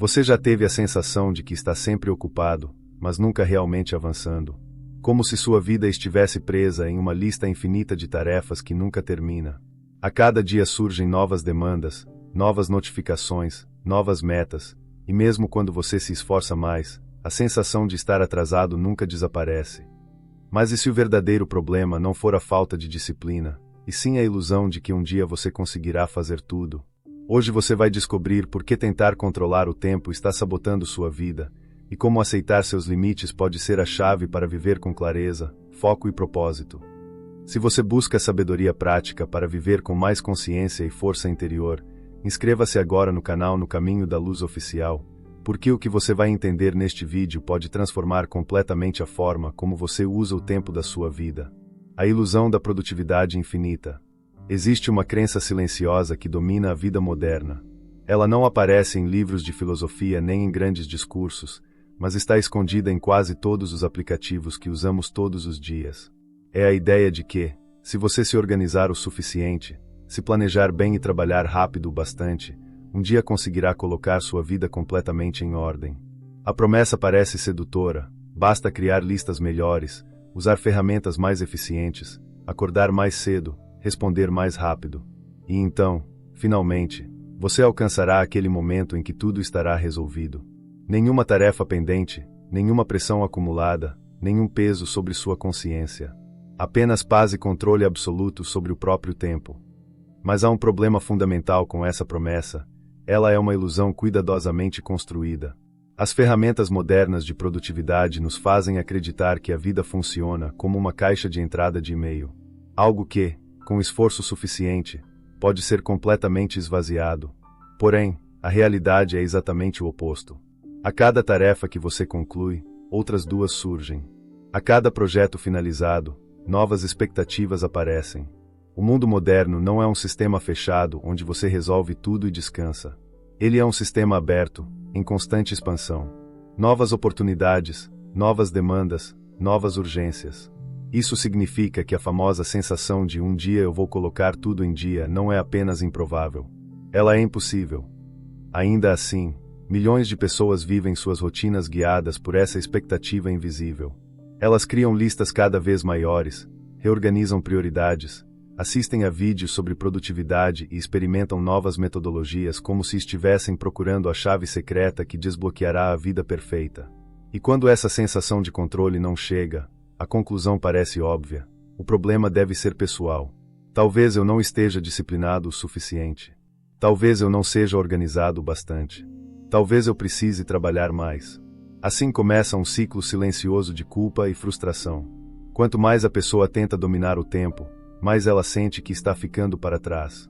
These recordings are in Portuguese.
Você já teve a sensação de que está sempre ocupado, mas nunca realmente avançando? Como se sua vida estivesse presa em uma lista infinita de tarefas que nunca termina. A cada dia surgem novas demandas, novas notificações, novas metas, e mesmo quando você se esforça mais, a sensação de estar atrasado nunca desaparece. Mas e se o verdadeiro problema não for a falta de disciplina, e sim a ilusão de que um dia você conseguirá fazer tudo? Hoje você vai descobrir por que tentar controlar o tempo está sabotando sua vida, e como aceitar seus limites pode ser a chave para viver com clareza, foco e propósito. Se você busca sabedoria prática para viver com mais consciência e força interior, inscreva-se agora no canal No Caminho da Luz Oficial, porque o que você vai entender neste vídeo pode transformar completamente a forma como você usa o tempo da sua vida. A ilusão da produtividade infinita. Existe uma crença silenciosa que domina a vida moderna. Ela não aparece em livros de filosofia nem em grandes discursos, mas está escondida em quase todos os aplicativos que usamos todos os dias. É a ideia de que, se você se organizar o suficiente, se planejar bem e trabalhar rápido o bastante, um dia conseguirá colocar sua vida completamente em ordem. A promessa parece sedutora, basta criar listas melhores, usar ferramentas mais eficientes, acordar mais cedo, responder mais rápido. E então, finalmente, você alcançará aquele momento em que tudo estará resolvido. Nenhuma tarefa pendente, nenhuma pressão acumulada, nenhum peso sobre sua consciência. Apenas paz e controle absoluto sobre o próprio tempo. Mas há um problema fundamental com essa promessa. Ela é uma ilusão cuidadosamente construída. As ferramentas modernas de produtividade nos fazem acreditar que a vida funciona como uma caixa de entrada de e-mail. Algo que, com esforço suficiente, pode ser completamente esvaziado. Porém, a realidade é exatamente o oposto. A cada tarefa que você conclui, outras duas surgem. A cada projeto finalizado, novas expectativas aparecem. O mundo moderno não é um sistema fechado onde você resolve tudo e descansa. Ele é um sistema aberto, em constante expansão. Novas oportunidades, novas demandas, novas urgências. Isso significa que a famosa sensação de um dia eu vou colocar tudo em dia não é apenas improvável. Ela é impossível. Ainda assim, milhões de pessoas vivem suas rotinas guiadas por essa expectativa invisível. Elas criam listas cada vez maiores, reorganizam prioridades, assistem a vídeos sobre produtividade e experimentam novas metodologias como se estivessem procurando a chave secreta que desbloqueará a vida perfeita. E quando essa sensação de controle não chega, a conclusão parece óbvia. O problema deve ser pessoal. Talvez eu não esteja disciplinado o suficiente. Talvez eu não seja organizado o bastante. Talvez eu precise trabalhar mais. Assim começa um ciclo silencioso de culpa e frustração. Quanto mais a pessoa tenta dominar o tempo, mais ela sente que está ficando para trás.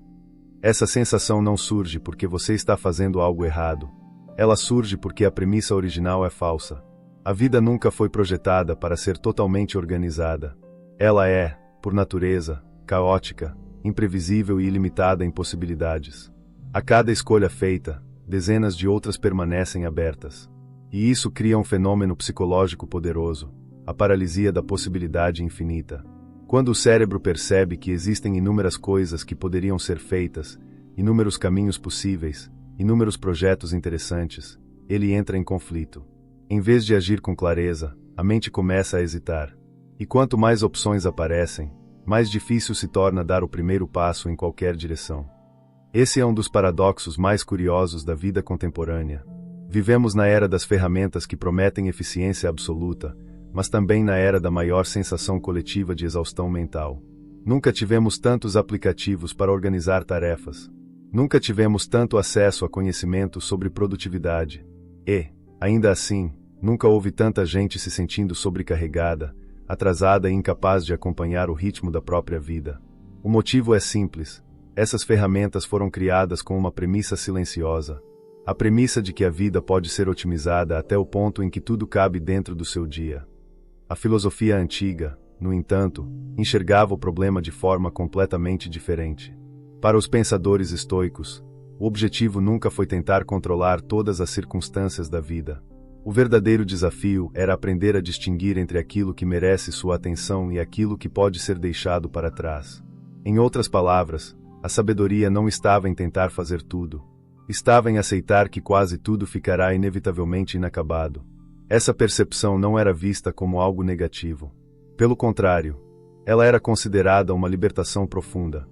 Essa sensação não surge porque você está fazendo algo errado. Ela surge porque a premissa original é falsa. A vida nunca foi projetada para ser totalmente organizada. Ela é, por natureza, caótica, imprevisível e ilimitada em possibilidades. A cada escolha feita, dezenas de outras permanecem abertas. E isso cria um fenômeno psicológico poderoso, a paralisia da possibilidade infinita. Quando o cérebro percebe que existem inúmeras coisas que poderiam ser feitas, inúmeros caminhos possíveis, inúmeros projetos interessantes, ele entra em conflito. Em vez de agir com clareza, a mente começa a hesitar. E quanto mais opções aparecem, mais difícil se torna dar o primeiro passo em qualquer direção. Esse é um dos paradoxos mais curiosos da vida contemporânea. Vivemos na era das ferramentas que prometem eficiência absoluta, mas também na era da maior sensação coletiva de exaustão mental. Nunca tivemos tantos aplicativos para organizar tarefas. Nunca tivemos tanto acesso a conhecimento sobre produtividade. E, ainda assim, nunca houve tanta gente se sentindo sobrecarregada, atrasada e incapaz de acompanhar o ritmo da própria vida. O motivo é simples. Essas ferramentas foram criadas com uma premissa silenciosa. A premissa de que a vida pode ser otimizada até o ponto em que tudo cabe dentro do seu dia. A filosofia antiga, no entanto, enxergava o problema de forma completamente diferente. Para os pensadores estoicos, o objetivo nunca foi tentar controlar todas as circunstâncias da vida. O verdadeiro desafio era aprender a distinguir entre aquilo que merece sua atenção e aquilo que pode ser deixado para trás. Em outras palavras, a sabedoria não estava em tentar fazer tudo. Estava em aceitar que quase tudo ficará inevitavelmente inacabado. Essa percepção não era vista como algo negativo. Pelo contrário, ela era considerada uma libertação profunda.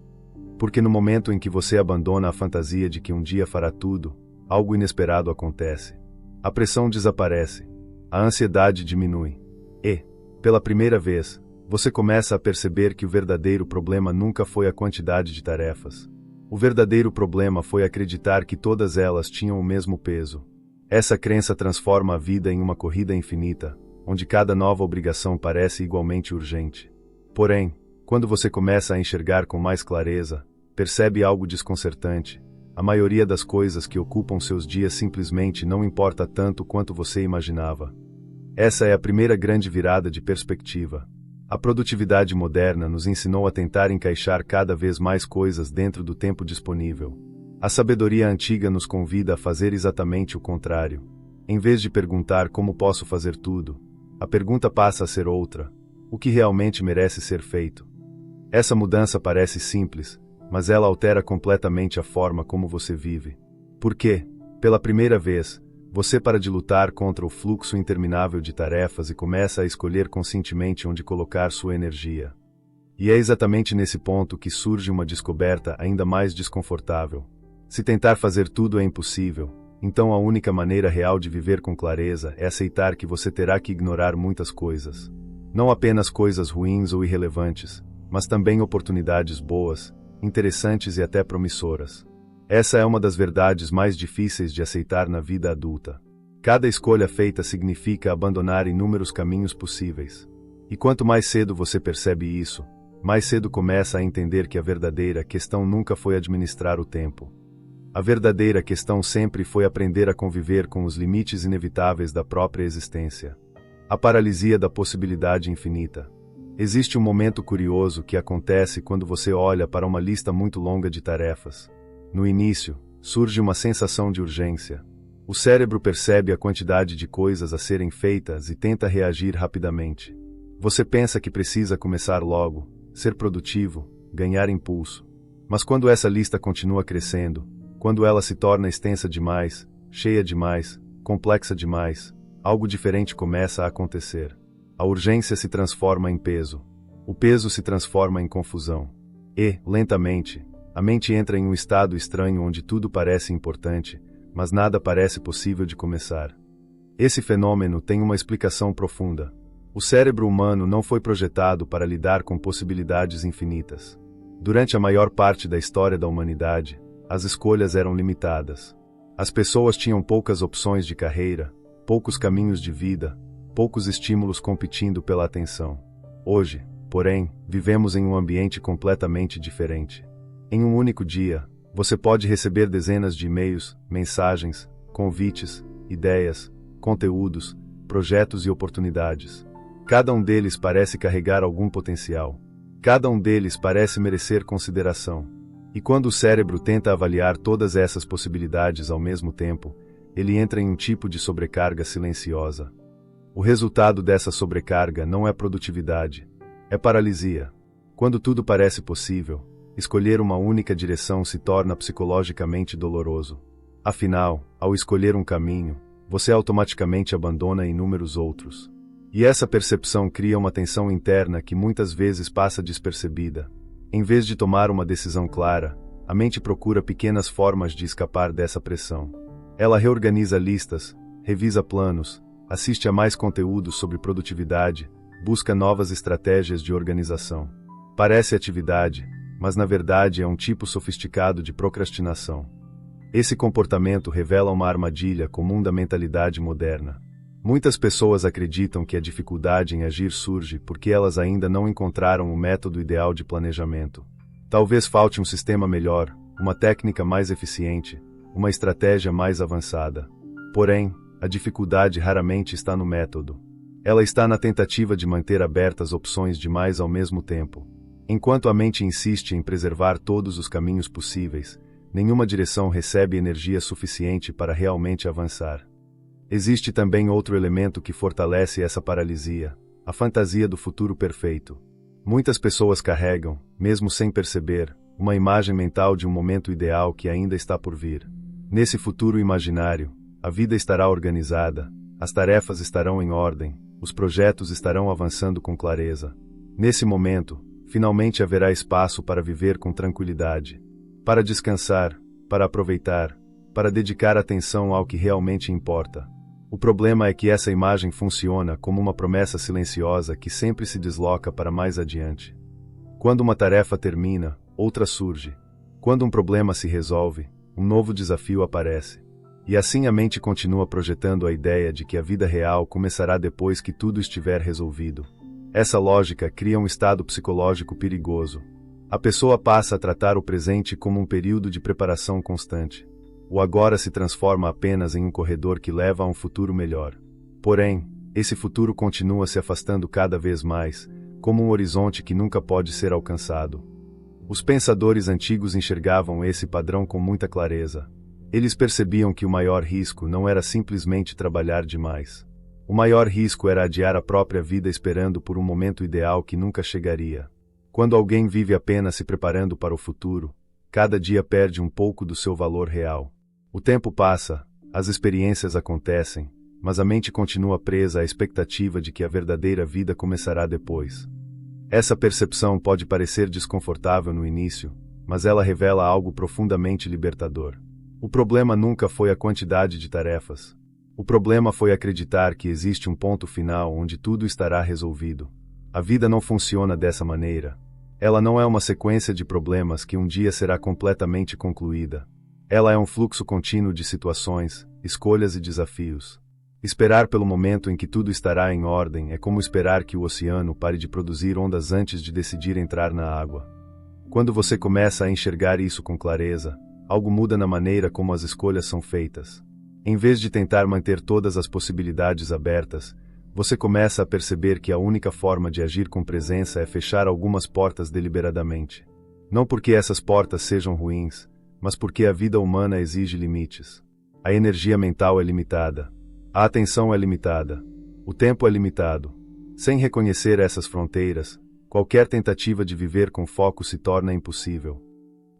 Porque no momento em que você abandona a fantasia de que um dia fará tudo, algo inesperado acontece. A pressão desaparece. A ansiedade diminui. E, pela primeira vez, você começa a perceber que o verdadeiro problema nunca foi a quantidade de tarefas. O verdadeiro problema foi acreditar que todas elas tinham o mesmo peso. Essa crença transforma a vida em uma corrida infinita, onde cada nova obrigação parece igualmente urgente. Porém, quando você começa a enxergar com mais clareza, percebe algo desconcertante. A maioria das coisas que ocupam seus dias simplesmente não importa tanto quanto você imaginava. Essa é a primeira grande virada de perspectiva. A produtividade moderna nos ensinou a tentar encaixar cada vez mais coisas dentro do tempo disponível. A sabedoria antiga nos convida a fazer exatamente o contrário. Em vez de perguntar como posso fazer tudo, a pergunta passa a ser outra: o que realmente merece ser feito? Essa mudança parece simples, mas ela altera completamente a forma como você vive. Porque, pela primeira vez, você para de lutar contra o fluxo interminável de tarefas e começa a escolher conscientemente onde colocar sua energia. E é exatamente nesse ponto que surge uma descoberta ainda mais desconfortável. Se tentar fazer tudo é impossível, então a única maneira real de viver com clareza é aceitar que você terá que ignorar muitas coisas. Não apenas coisas ruins ou irrelevantes, mas também oportunidades boas, interessantes e até promissoras. Essa é uma das verdades mais difíceis de aceitar na vida adulta. Cada escolha feita significa abandonar inúmeros caminhos possíveis. E quanto mais cedo você percebe isso, mais cedo começa a entender que a verdadeira questão nunca foi administrar o tempo. A verdadeira questão sempre foi aprender a conviver com os limites inevitáveis da própria existência. A paralisia da possibilidade infinita. Existe um momento curioso que acontece quando você olha para uma lista muito longa de tarefas. No início, surge uma sensação de urgência. O cérebro percebe a quantidade de coisas a serem feitas e tenta reagir rapidamente. Você pensa que precisa começar logo, ser produtivo, ganhar impulso. Mas quando essa lista continua crescendo, quando ela se torna extensa demais, cheia demais, complexa demais, algo diferente começa a acontecer. A urgência se transforma em peso. O peso se transforma em confusão. E, lentamente, a mente entra em um estado estranho onde tudo parece importante, mas nada parece possível de começar. Esse fenômeno tem uma explicação profunda. O cérebro humano não foi projetado para lidar com possibilidades infinitas. Durante a maior parte da história da humanidade, as escolhas eram limitadas. As pessoas tinham poucas opções de carreira, poucos caminhos de vida, poucos estímulos competindo pela atenção. Hoje, porém, vivemos em um ambiente completamente diferente. Em um único dia, você pode receber dezenas de e-mails, mensagens, convites, ideias, conteúdos, projetos e oportunidades. Cada um deles parece carregar algum potencial. Cada um deles parece merecer consideração. E quando o cérebro tenta avaliar todas essas possibilidades ao mesmo tempo, ele entra em um tipo de sobrecarga silenciosa. O resultado dessa sobrecarga não é produtividade, é paralisia. Quando tudo parece possível, escolher uma única direção se torna psicologicamente doloroso. Afinal, ao escolher um caminho, você automaticamente abandona inúmeros outros. E essa percepção cria uma tensão interna que muitas vezes passa despercebida. Em vez de tomar uma decisão clara, a mente procura pequenas formas de escapar dessa pressão. Ela reorganiza listas, revisa planos, assiste a mais conteúdos sobre produtividade, busca novas estratégias de organização. Parece atividade, mas na verdade é um tipo sofisticado de procrastinação. Esse comportamento revela uma armadilha comum da mentalidade moderna. Muitas pessoas acreditam que a dificuldade em agir surge porque elas ainda não encontraram o método ideal de planejamento. Talvez falte um sistema melhor, uma técnica mais eficiente, uma estratégia mais avançada. Porém, a dificuldade raramente está no método. Ela está na tentativa de manter abertas opções demais ao mesmo tempo. Enquanto a mente insiste em preservar todos os caminhos possíveis, nenhuma direção recebe energia suficiente para realmente avançar. Existe também outro elemento que fortalece essa paralisia: a fantasia do futuro perfeito. Muitas pessoas carregam, mesmo sem perceber, uma imagem mental de um momento ideal que ainda está por vir. Nesse futuro imaginário, a vida estará organizada, as tarefas estarão em ordem, os projetos estarão avançando com clareza. Nesse momento, finalmente haverá espaço para viver com tranquilidade, para descansar, para aproveitar, para dedicar atenção ao que realmente importa. O problema é que essa imagem funciona como uma promessa silenciosa que sempre se desloca para mais adiante. Quando uma tarefa termina, outra surge. Quando um problema se resolve, um novo desafio aparece. E assim a mente continua projetando a ideia de que a vida real começará depois que tudo estiver resolvido. Essa lógica cria um estado psicológico perigoso. A pessoa passa a tratar o presente como um período de preparação constante. O agora se transforma apenas em um corredor que leva a um futuro melhor. Porém, esse futuro continua se afastando cada vez mais, como um horizonte que nunca pode ser alcançado. Os pensadores antigos enxergavam esse padrão com muita clareza. Eles percebiam que o maior risco não era simplesmente trabalhar demais. O maior risco era adiar a própria vida esperando por um momento ideal que nunca chegaria. Quando alguém vive apenas se preparando para o futuro, cada dia perde um pouco do seu valor real. O tempo passa, as experiências acontecem, mas a mente continua presa à expectativa de que a verdadeira vida começará depois. Essa percepção pode parecer desconfortável no início, mas ela revela algo profundamente libertador. O problema nunca foi a quantidade de tarefas. O problema foi acreditar que existe um ponto final onde tudo estará resolvido. A vida não funciona dessa maneira. Ela não é uma sequência de problemas que um dia será completamente concluída. Ela é um fluxo contínuo de situações, escolhas e desafios. Esperar pelo momento em que tudo estará em ordem é como esperar que o oceano pare de produzir ondas antes de decidir entrar na água. Quando você começa a enxergar isso com clareza, algo muda na maneira como as escolhas são feitas. Em vez de tentar manter todas as possibilidades abertas, você começa a perceber que a única forma de agir com presença é fechar algumas portas deliberadamente. Não porque essas portas sejam ruins, mas porque a vida humana exige limites. A energia mental é limitada. A atenção é limitada. O tempo é limitado. Sem reconhecer essas fronteiras, qualquer tentativa de viver com foco se torna impossível.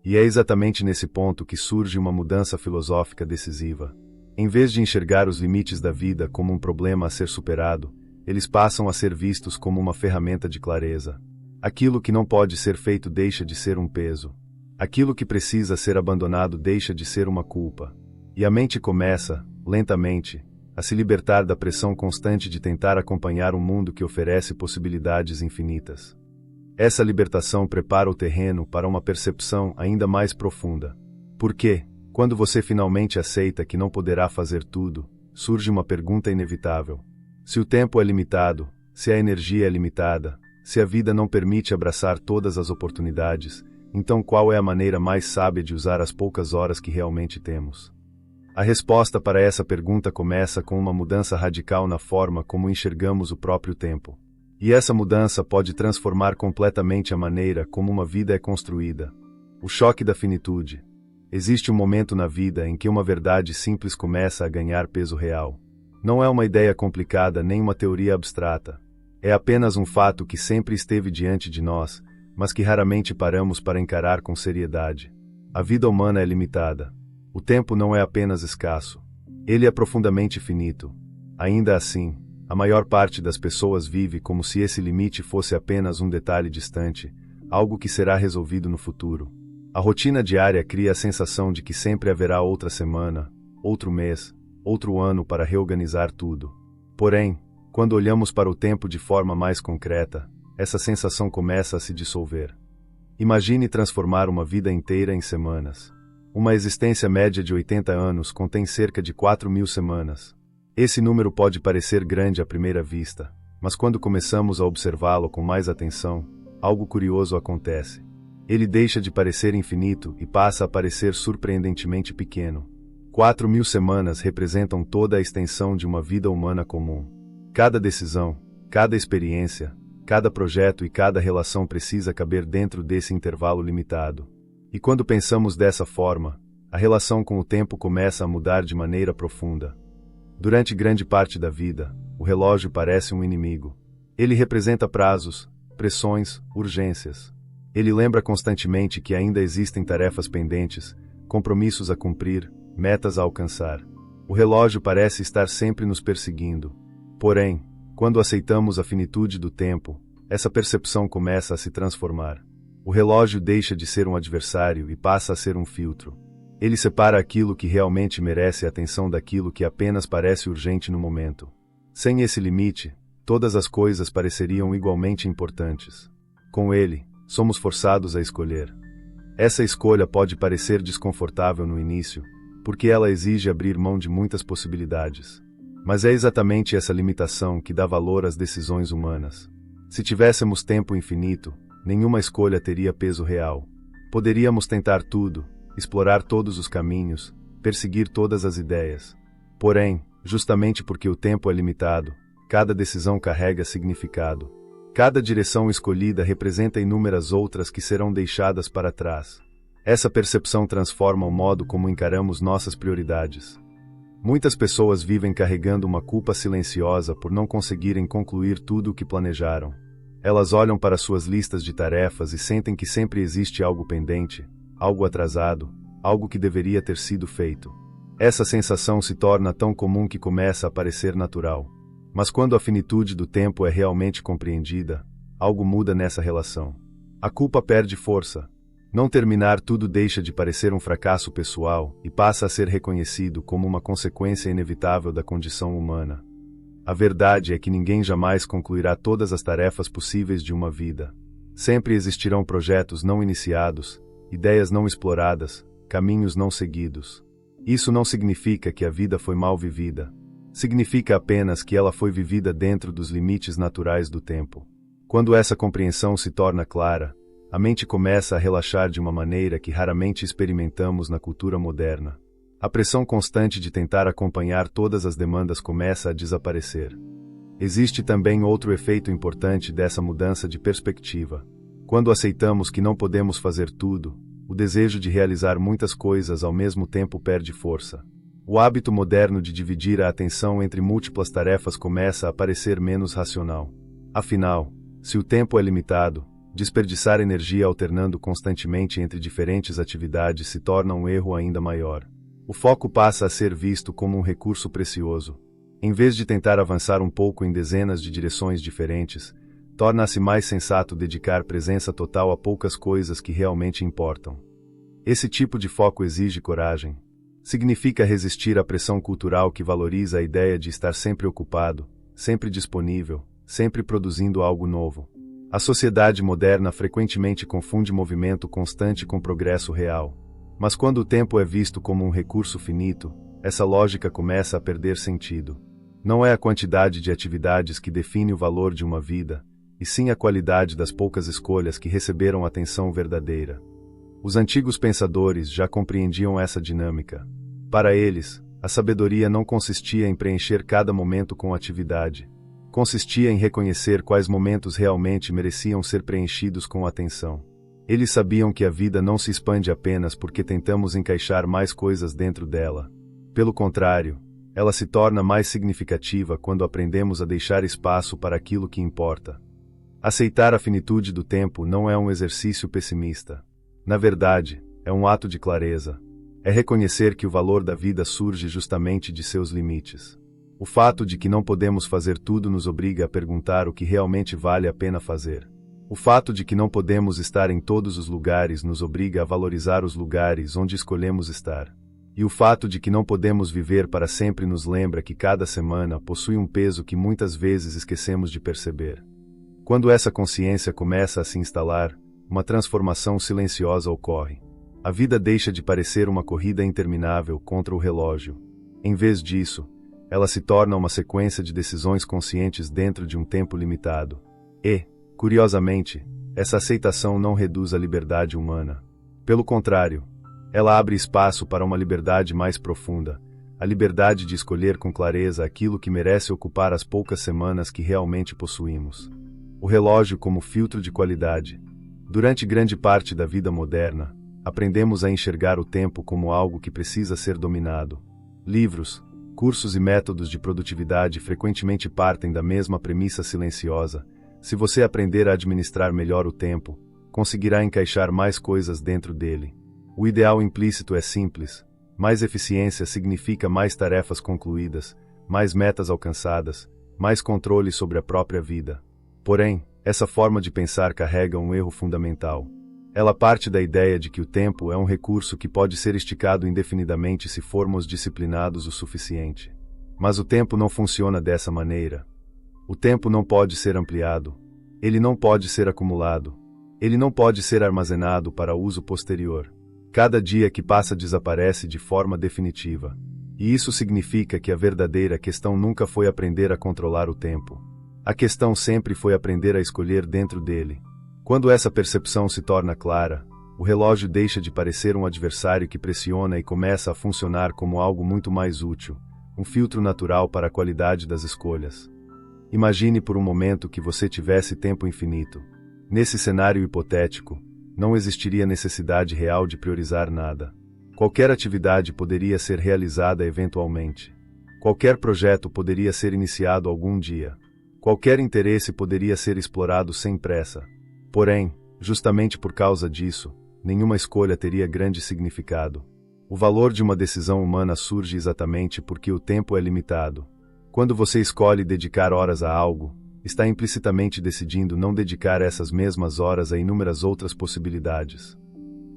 E é exatamente nesse ponto que surge uma mudança filosófica decisiva. Em vez de enxergar os limites da vida como um problema a ser superado, eles passam a ser vistos como uma ferramenta de clareza. Aquilo que não pode ser feito deixa de ser um peso. Aquilo que precisa ser abandonado deixa de ser uma culpa. E a mente começa, lentamente, a se libertar da pressão constante de tentar acompanhar um mundo que oferece possibilidades infinitas. Essa libertação prepara o terreno para uma percepção ainda mais profunda. Porque, quando você finalmente aceita que não poderá fazer tudo, surge uma pergunta inevitável. Se o tempo é limitado, se a energia é limitada, se a vida não permite abraçar todas as oportunidades, então qual é a maneira mais sábia de usar as poucas horas que realmente temos? A resposta para essa pergunta começa com uma mudança radical na forma como enxergamos o próprio tempo. E essa mudança pode transformar completamente a maneira como uma vida é construída. O choque da finitude. Existe um momento na vida em que uma verdade simples começa a ganhar peso real. Não é uma ideia complicada nem uma teoria abstrata. É apenas um fato que sempre esteve diante de nós, mas que raramente paramos para encarar com seriedade. A vida humana é limitada. O tempo não é apenas escasso. Ele é profundamente finito. Ainda assim, a maior parte das pessoas vive como se esse limite fosse apenas um detalhe distante, algo que será resolvido no futuro. A rotina diária cria a sensação de que sempre haverá outra semana, outro mês, outro ano para reorganizar tudo. Porém, quando olhamos para o tempo de forma mais concreta, essa sensação começa a se dissolver. Imagine transformar uma vida inteira em semanas. Uma existência média de 80 anos contém cerca de 4.000 semanas. Esse número pode parecer grande à primeira vista, mas quando começamos a observá-lo com mais atenção, algo curioso acontece. Ele deixa de parecer infinito e passa a parecer surpreendentemente pequeno. 4.000 semanas representam toda a extensão de uma vida humana comum. Cada decisão, cada experiência, cada projeto e cada relação precisa caber dentro desse intervalo limitado. E quando pensamos dessa forma, a relação com o tempo começa a mudar de maneira profunda. Durante grande parte da vida, o relógio parece um inimigo. Ele representa prazos, pressões, urgências. Ele lembra constantemente que ainda existem tarefas pendentes, compromissos a cumprir, metas a alcançar. O relógio parece estar sempre nos perseguindo. Porém, quando aceitamos a finitude do tempo, essa percepção começa a se transformar. O relógio deixa de ser um adversário e passa a ser um filtro. Ele separa aquilo que realmente merece atenção daquilo que apenas parece urgente no momento. Sem esse limite, todas as coisas pareceriam igualmente importantes. Com ele, somos forçados a escolher. Essa escolha pode parecer desconfortável no início, porque ela exige abrir mão de muitas possibilidades. Mas é exatamente essa limitação que dá valor às decisões humanas. Se tivéssemos tempo infinito, nenhuma escolha teria peso real. Poderíamos tentar tudo, explorar todos os caminhos, perseguir todas as ideias. Porém, justamente porque o tempo é limitado, cada decisão carrega significado. Cada direção escolhida representa inúmeras outras que serão deixadas para trás. Essa percepção transforma o modo como encaramos nossas prioridades. Muitas pessoas vivem carregando uma culpa silenciosa por não conseguirem concluir tudo o que planejaram. Elas olham para suas listas de tarefas e sentem que sempre existe algo pendente, algo atrasado, algo que deveria ter sido feito. Essa sensação se torna tão comum que começa a parecer natural. Mas quando a finitude do tempo é realmente compreendida, algo muda nessa relação. A culpa perde força. Não terminar tudo deixa de parecer um fracasso pessoal e passa a ser reconhecido como uma consequência inevitável da condição humana. A verdade é que ninguém jamais concluirá todas as tarefas possíveis de uma vida. Sempre existirão projetos não iniciados, ideias não exploradas, caminhos não seguidos. Isso não significa que a vida foi mal vivida. Significa apenas que ela foi vivida dentro dos limites naturais do tempo. Quando essa compreensão se torna clara, a mente começa a relaxar de uma maneira que raramente experimentamos na cultura moderna. A pressão constante de tentar acompanhar todas as demandas começa a desaparecer. Existe também outro efeito importante dessa mudança de perspectiva. Quando aceitamos que não podemos fazer tudo, o desejo de realizar muitas coisas ao mesmo tempo perde força. O hábito moderno de dividir a atenção entre múltiplas tarefas começa a parecer menos racional. Afinal, se o tempo é limitado, desperdiçar energia alternando constantemente entre diferentes atividades se torna um erro ainda maior. O foco passa a ser visto como um recurso precioso. Em vez de tentar avançar um pouco em dezenas de direções diferentes, torna-se mais sensato dedicar presença total a poucas coisas que realmente importam. Esse tipo de foco exige coragem. Significa resistir à pressão cultural que valoriza a ideia de estar sempre ocupado, sempre disponível, sempre produzindo algo novo. A sociedade moderna frequentemente confunde movimento constante com progresso real. Mas quando o tempo é visto como um recurso finito, essa lógica começa a perder sentido. Não é a quantidade de atividades que define o valor de uma vida, e sim a qualidade das poucas escolhas que receberam atenção verdadeira. Os antigos pensadores já compreendiam essa dinâmica. Para eles, a sabedoria não consistia em preencher cada momento com atividade. Consistia em reconhecer quais momentos realmente mereciam ser preenchidos com atenção. Eles sabiam que a vida não se expande apenas porque tentamos encaixar mais coisas dentro dela. Pelo contrário, ela se torna mais significativa quando aprendemos a deixar espaço para aquilo que importa. Aceitar a finitude do tempo não é um exercício pessimista. Na verdade, é um ato de clareza. É reconhecer que o valor da vida surge justamente de seus limites. O fato de que não podemos fazer tudo nos obriga a perguntar o que realmente vale a pena fazer. O fato de que não podemos estar em todos os lugares nos obriga a valorizar os lugares onde escolhemos estar. E o fato de que não podemos viver para sempre nos lembra que cada semana possui um peso que muitas vezes esquecemos de perceber. Quando essa consciência começa a se instalar, uma transformação silenciosa ocorre. A vida deixa de parecer uma corrida interminável contra o relógio. Em vez disso, ela se torna uma sequência de decisões conscientes dentro de um tempo limitado. E, curiosamente, essa aceitação não reduz a liberdade humana. Pelo contrário, ela abre espaço para uma liberdade mais profunda, a liberdade de escolher com clareza aquilo que merece ocupar as poucas semanas que realmente possuímos. O relógio como filtro de qualidade. Durante grande parte da vida moderna, aprendemos a enxergar o tempo como algo que precisa ser dominado. Livros, cursos e métodos de produtividade frequentemente partem da mesma premissa silenciosa: se você aprender a administrar melhor o tempo, conseguirá encaixar mais coisas dentro dele. O ideal implícito é simples, Mais eficiência significa mais tarefas concluídas, mais metas alcançadas, mais controle sobre a própria vida. Porém, essa forma de pensar carrega um erro fundamental. Ela parte da ideia de que o tempo é um recurso que pode ser esticado indefinidamente se formos disciplinados o suficiente. Mas o tempo não funciona dessa maneira. O tempo não pode ser ampliado. Ele não pode ser acumulado. Ele não pode ser armazenado para uso posterior. Cada dia que passa desaparece de forma definitiva. E isso significa que a verdadeira questão nunca foi aprender a controlar o tempo. A questão sempre foi aprender a escolher dentro dele. Quando essa percepção se torna clara, o relógio deixa de parecer um adversário que pressiona e começa a funcionar como algo muito mais útil, um filtro natural para a qualidade das escolhas. Imagine por um momento que você tivesse tempo infinito. Nesse cenário hipotético, não existiria necessidade real de priorizar nada. Qualquer atividade poderia ser realizada eventualmente. Qualquer projeto poderia ser iniciado algum dia. Qualquer interesse poderia ser explorado sem pressa. Porém, justamente por causa disso, nenhuma escolha teria grande significado. O valor de uma decisão humana surge exatamente porque o tempo é limitado. Quando você escolhe dedicar horas a algo, está implicitamente decidindo não dedicar essas mesmas horas a inúmeras outras possibilidades.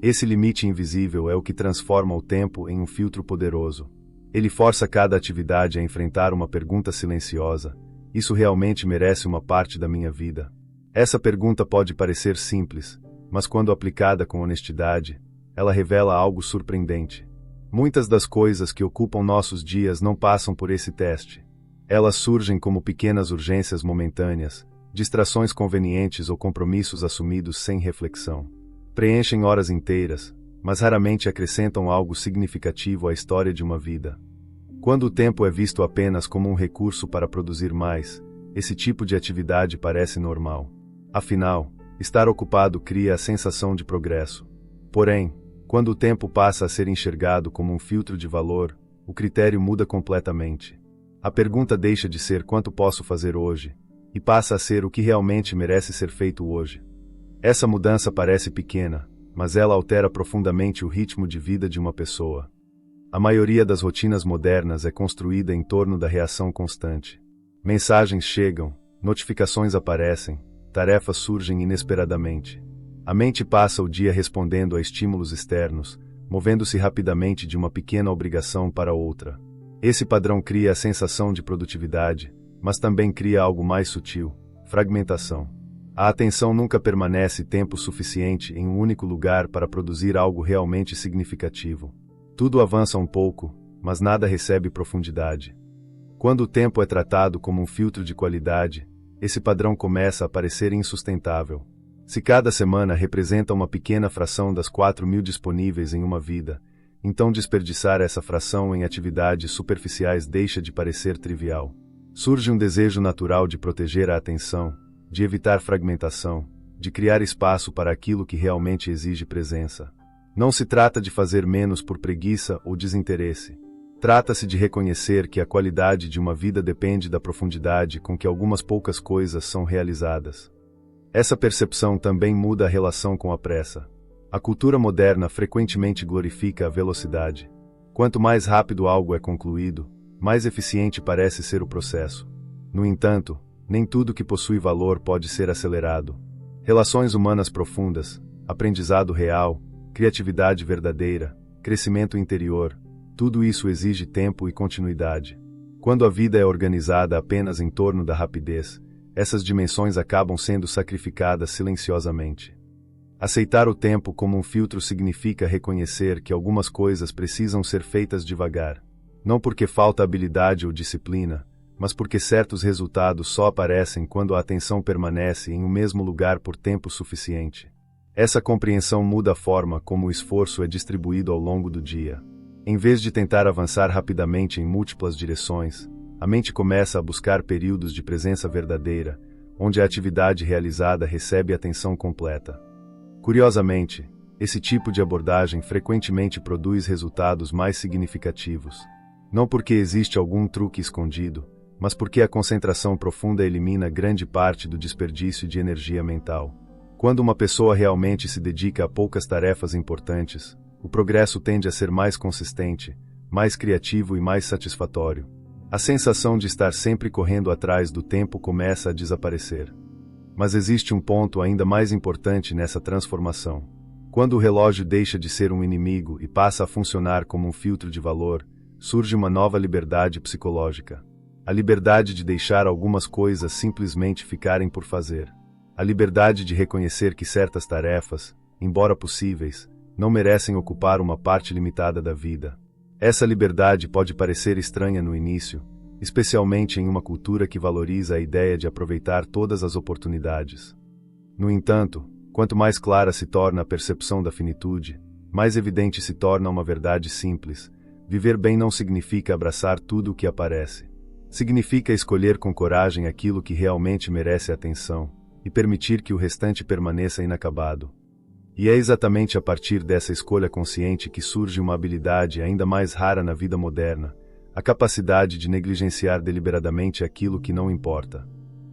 Esse limite invisível é o que transforma o tempo em um filtro poderoso. Ele força cada atividade a enfrentar uma pergunta silenciosa: isso realmente merece uma parte da minha vida? Essa pergunta pode parecer simples, mas quando aplicada com honestidade, ela revela algo surpreendente. Muitas das coisas que ocupam nossos dias não passam por esse teste. Elas surgem como pequenas urgências momentâneas, distrações convenientes ou compromissos assumidos sem reflexão. Preenchem horas inteiras, mas raramente acrescentam algo significativo à história de uma vida. Quando o tempo é visto apenas como um recurso para produzir mais, esse tipo de atividade parece normal. Afinal, estar ocupado cria a sensação de progresso. Porém, quando o tempo passa a ser enxergado como um filtro de valor, o critério muda completamente. A pergunta deixa de ser quanto posso fazer hoje, e passa a ser o que realmente merece ser feito hoje. Essa mudança parece pequena, mas ela altera profundamente o ritmo de vida de uma pessoa. A maioria das rotinas modernas é construída em torno da reação constante. Mensagens chegam, notificações aparecem, tarefas surgem inesperadamente. A mente passa o dia respondendo a estímulos externos, movendo-se rapidamente de uma pequena obrigação para outra. Esse padrão cria a sensação de produtividade, mas também cria algo mais sutil: fragmentação. A atenção nunca permanece tempo suficiente em um único lugar para produzir algo realmente significativo. Tudo avança um pouco, mas nada recebe profundidade. Quando o tempo é tratado como um filtro de qualidade, esse padrão começa a parecer insustentável. Se cada semana representa uma pequena fração das 4.000 disponíveis em uma vida, então desperdiçar essa fração em atividades superficiais deixa de parecer trivial. Surge um desejo natural de proteger a atenção, de evitar fragmentação, de criar espaço para aquilo que realmente exige presença. Não se trata de fazer menos por preguiça ou desinteresse. Trata-se de reconhecer que a qualidade de uma vida depende da profundidade com que algumas poucas coisas são realizadas. Essa percepção também muda a relação com a pressa. A cultura moderna frequentemente glorifica a velocidade. Quanto mais rápido algo é concluído, mais eficiente parece ser o processo. No entanto, nem tudo que possui valor pode ser acelerado. Relações humanas profundas, aprendizado real, criatividade verdadeira, crescimento interior, tudo isso exige tempo e continuidade. Quando a vida é organizada apenas em torno da rapidez, essas dimensões acabam sendo sacrificadas silenciosamente. Aceitar o tempo como um filtro significa reconhecer que algumas coisas precisam ser feitas devagar. Não porque falta habilidade ou disciplina, mas porque certos resultados só aparecem quando a atenção permanece em um mesmo lugar por tempo suficiente. Essa compreensão muda a forma como o esforço é distribuído ao longo do dia. Em vez de tentar avançar rapidamente em múltiplas direções, a mente começa a buscar períodos de presença verdadeira, onde a atividade realizada recebe atenção completa. Curiosamente, esse tipo de abordagem frequentemente produz resultados mais significativos. Não porque existe algum truque escondido, mas porque a concentração profunda elimina grande parte do desperdício de energia mental. Quando uma pessoa realmente se dedica a poucas tarefas importantes, o progresso tende a ser mais consistente, mais criativo e mais satisfatório. A sensação de estar sempre correndo atrás do tempo começa a desaparecer. Mas existe um ponto ainda mais importante nessa transformação. Quando o relógio deixa de ser um inimigo e passa a funcionar como um filtro de valor, surge uma nova liberdade psicológica. A liberdade de deixar algumas coisas simplesmente ficarem por fazer. A liberdade de reconhecer que certas tarefas, embora possíveis, não merecem ocupar uma parte limitada da vida. Essa liberdade pode parecer estranha no início, especialmente em uma cultura que valoriza a ideia de aproveitar todas as oportunidades. No entanto, quanto mais clara se torna a percepção da finitude, mais evidente se torna uma verdade simples: viver bem não significa abraçar tudo o que aparece. Significa escolher com coragem aquilo que realmente merece atenção, e permitir que o restante permaneça inacabado. E é exatamente a partir dessa escolha consciente que surge uma habilidade ainda mais rara na vida moderna: a capacidade de negligenciar deliberadamente aquilo que não importa.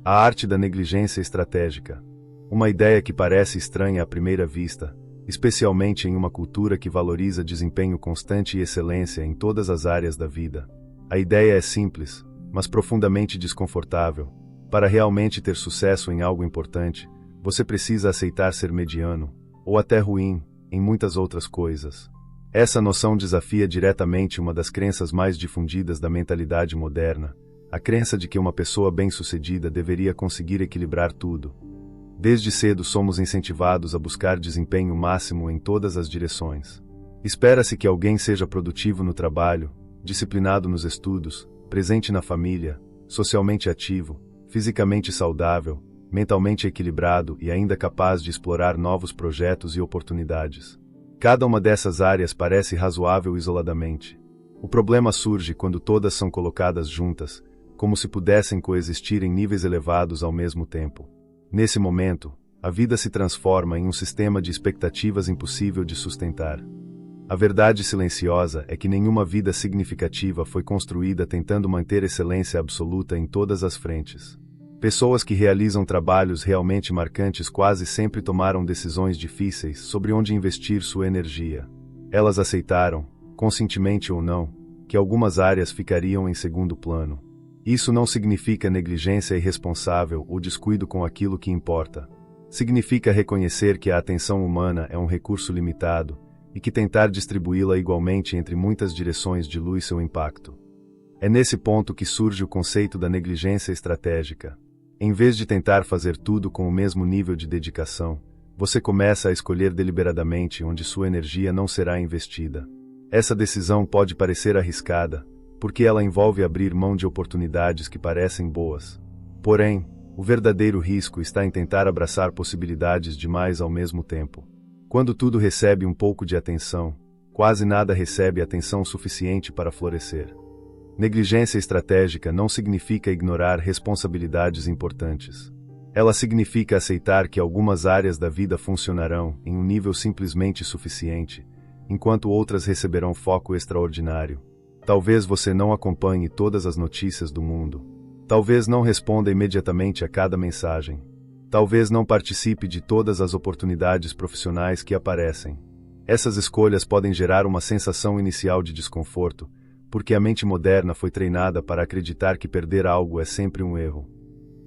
A arte da negligência estratégica. Uma ideia que parece estranha à primeira vista, especialmente em uma cultura que valoriza desempenho constante e excelência em todas as áreas da vida. A ideia é simples, mas profundamente desconfortável. Para realmente ter sucesso em algo importante, você precisa aceitar ser mediano, ou até ruim, em muitas outras coisas. Essa noção desafia diretamente uma das crenças mais difundidas da mentalidade moderna, a crença de que uma pessoa bem-sucedida deveria conseguir equilibrar tudo. Desde cedo somos incentivados a buscar desempenho máximo em todas as direções. Espera-se que alguém seja produtivo no trabalho, disciplinado nos estudos, presente na família, socialmente ativo, fisicamente saudável, mentalmente equilibrado e ainda capaz de explorar novos projetos e oportunidades. Cada uma dessas áreas parece razoável isoladamente. O problema surge quando todas são colocadas juntas, como se pudessem coexistir em níveis elevados ao mesmo tempo. Nesse momento, a vida se transforma em um sistema de expectativas impossível de sustentar. A verdade silenciosa é que nenhuma vida significativa foi construída tentando manter excelência absoluta em todas as frentes. Pessoas que realizam trabalhos realmente marcantes quase sempre tomaram decisões difíceis sobre onde investir sua energia. Elas aceitaram, conscientemente ou não, que algumas áreas ficariam em segundo plano. Isso não significa negligência irresponsável ou descuido com aquilo que importa. Significa reconhecer que a atenção humana é um recurso limitado, e que tentar distribuí-la igualmente entre muitas direções dilui seu impacto. É nesse ponto que surge o conceito da negligência estratégica. Em vez de tentar fazer tudo com o mesmo nível de dedicação, você começa a escolher deliberadamente onde sua energia não será investida. Essa decisão pode parecer arriscada, porque ela envolve abrir mão de oportunidades que parecem boas. Porém, o verdadeiro risco está em tentar abraçar possibilidades demais ao mesmo tempo. Quando tudo recebe um pouco de atenção, quase nada recebe atenção suficiente para florescer. Negligência estratégica não significa ignorar responsabilidades importantes. Ela significa aceitar que algumas áreas da vida funcionarão em um nível simplesmente suficiente, enquanto outras receberão foco extraordinário. Talvez você não acompanhe todas as notícias do mundo. Talvez não responda imediatamente a cada mensagem. Talvez não participe de todas as oportunidades profissionais que aparecem. Essas escolhas podem gerar uma sensação inicial de desconforto, porque a mente moderna foi treinada para acreditar que perder algo é sempre um erro.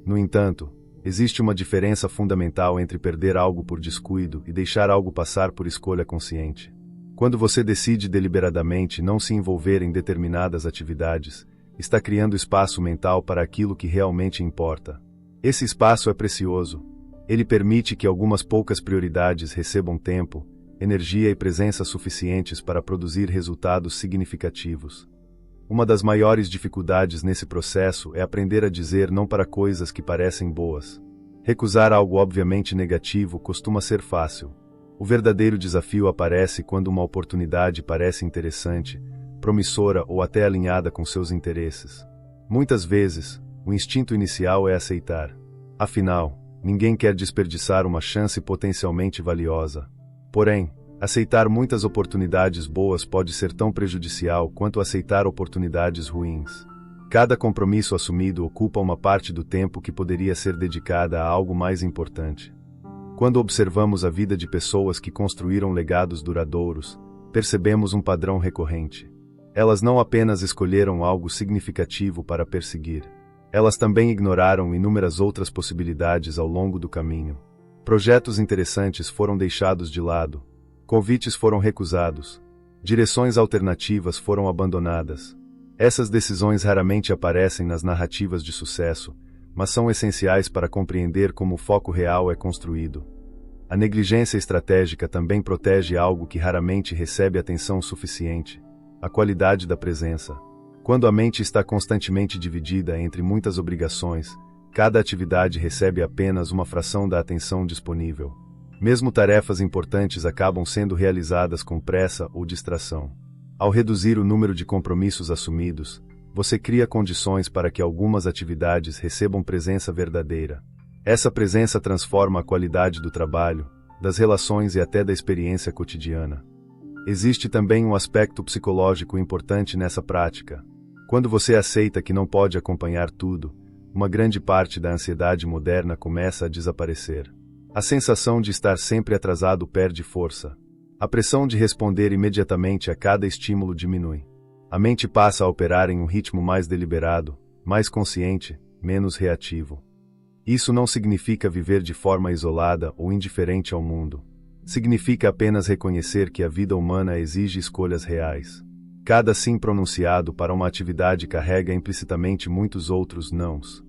No entanto, existe uma diferença fundamental entre perder algo por descuido e deixar algo passar por escolha consciente. Quando você decide deliberadamente não se envolver em determinadas atividades, está criando espaço mental para aquilo que realmente importa. Esse espaço é precioso. Ele permite que algumas poucas prioridades recebam tempo, energia e presença suficientes para produzir resultados significativos. Uma das maiores dificuldades nesse processo é aprender a dizer não para coisas que parecem boas. Recusar algo obviamente negativo costuma ser fácil. O verdadeiro desafio aparece quando uma oportunidade parece interessante, promissora ou até alinhada com seus interesses. Muitas vezes, o instinto inicial é aceitar. Afinal, ninguém quer desperdiçar uma chance potencialmente valiosa. Porém, aceitar muitas oportunidades boas pode ser tão prejudicial quanto aceitar oportunidades ruins. Cada compromisso assumido ocupa uma parte do tempo que poderia ser dedicada a algo mais importante. Quando observamos a vida de pessoas que construíram legados duradouros, percebemos um padrão recorrente. Elas não apenas escolheram algo significativo para perseguir. Elas também ignoraram inúmeras outras possibilidades ao longo do caminho. Projetos interessantes foram deixados de lado. Convites foram recusados. Direções alternativas foram abandonadas. Essas decisões raramente aparecem nas narrativas de sucesso, mas são essenciais para compreender como o foco real é construído. A negligência estratégica também protege algo que raramente recebe atenção suficiente: a qualidade da presença. Quando a mente está constantemente dividida entre muitas obrigações, cada atividade recebe apenas uma fração da atenção disponível. Mesmo tarefas importantes acabam sendo realizadas com pressa ou distração. Ao reduzir o número de compromissos assumidos, você cria condições para que algumas atividades recebam presença verdadeira. Essa presença transforma a qualidade do trabalho, das relações e até da experiência cotidiana. Existe também um aspecto psicológico importante nessa prática. Quando você aceita que não pode acompanhar tudo, uma grande parte da ansiedade moderna começa a desaparecer. A sensação de estar sempre atrasado perde força. A pressão de responder imediatamente a cada estímulo diminui. A mente passa a operar em um ritmo mais deliberado, mais consciente, menos reativo. Isso não significa viver de forma isolada ou indiferente ao mundo. Significa apenas reconhecer que a vida humana exige escolhas reais. Cada sim pronunciado para uma atividade carrega implicitamente muitos outros nãos.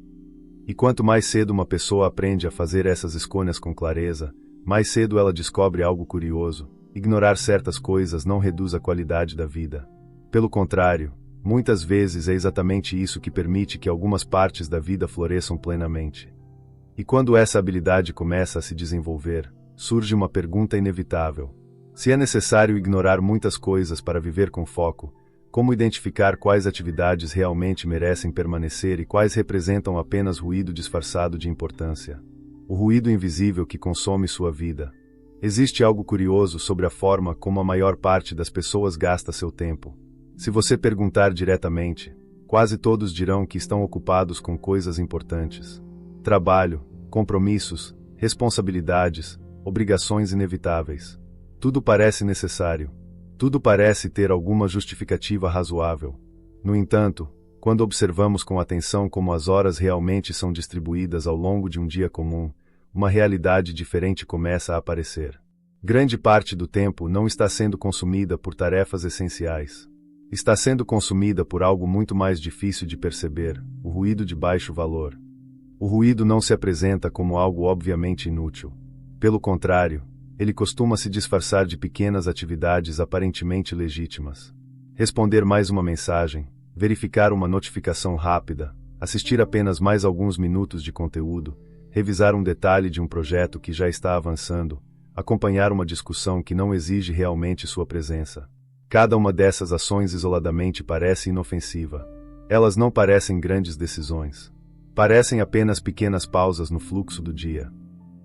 E quanto mais cedo uma pessoa aprende a fazer essas escolhas com clareza, mais cedo ela descobre algo curioso: ignorar certas coisas não reduz a qualidade da vida. Pelo contrário, muitas vezes é exatamente isso que permite que algumas partes da vida floresçam plenamente. E quando essa habilidade começa a se desenvolver, surge uma pergunta inevitável: se é necessário ignorar muitas coisas para viver com foco, como identificar quais atividades realmente merecem permanecer e quais representam apenas ruído disfarçado de importância? O ruído invisível que consome sua vida. Existe algo curioso sobre a forma como a maior parte das pessoas gasta seu tempo. Se você perguntar diretamente, quase todos dirão que estão ocupados com coisas importantes. Trabalho, compromissos, responsabilidades, obrigações inevitáveis. Tudo parece necessário. Tudo parece ter alguma justificativa razoável. No entanto, quando observamos com atenção como as horas realmente são distribuídas ao longo de um dia comum, uma realidade diferente começa a aparecer. Grande parte do tempo não está sendo consumida por tarefas essenciais. Está sendo consumida por algo muito mais difícil de perceber: o ruído de baixo valor. O ruído não se apresenta como algo obviamente inútil. Pelo contrário, ele costuma se disfarçar de pequenas atividades aparentemente legítimas. Responder mais uma mensagem, verificar uma notificação rápida, assistir apenas mais alguns minutos de conteúdo, revisar um detalhe de um projeto que já está avançando, acompanhar uma discussão que não exige realmente sua presença. Cada uma dessas ações isoladamente parece inofensiva. Elas não parecem grandes decisões. Parecem apenas pequenas pausas no fluxo do dia.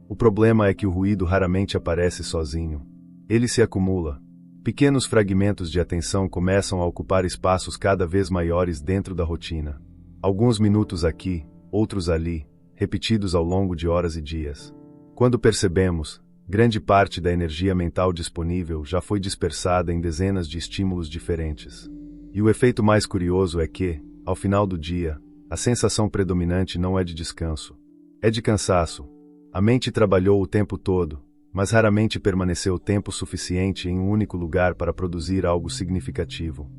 O problema é que o ruído raramente aparece sozinho. Ele se acumula. Pequenos fragmentos de atenção começam a ocupar espaços cada vez maiores dentro da rotina. Alguns minutos aqui, outros ali, repetidos ao longo de horas e dias. Quando percebemos, grande parte da energia mental disponível já foi dispersada em dezenas de estímulos diferentes. E o efeito mais curioso é que, ao final do dia, a sensação predominante não é de descanso. É de cansaço. A mente trabalhou o tempo todo, mas raramente permaneceu tempo suficiente em um único lugar para produzir algo significativo.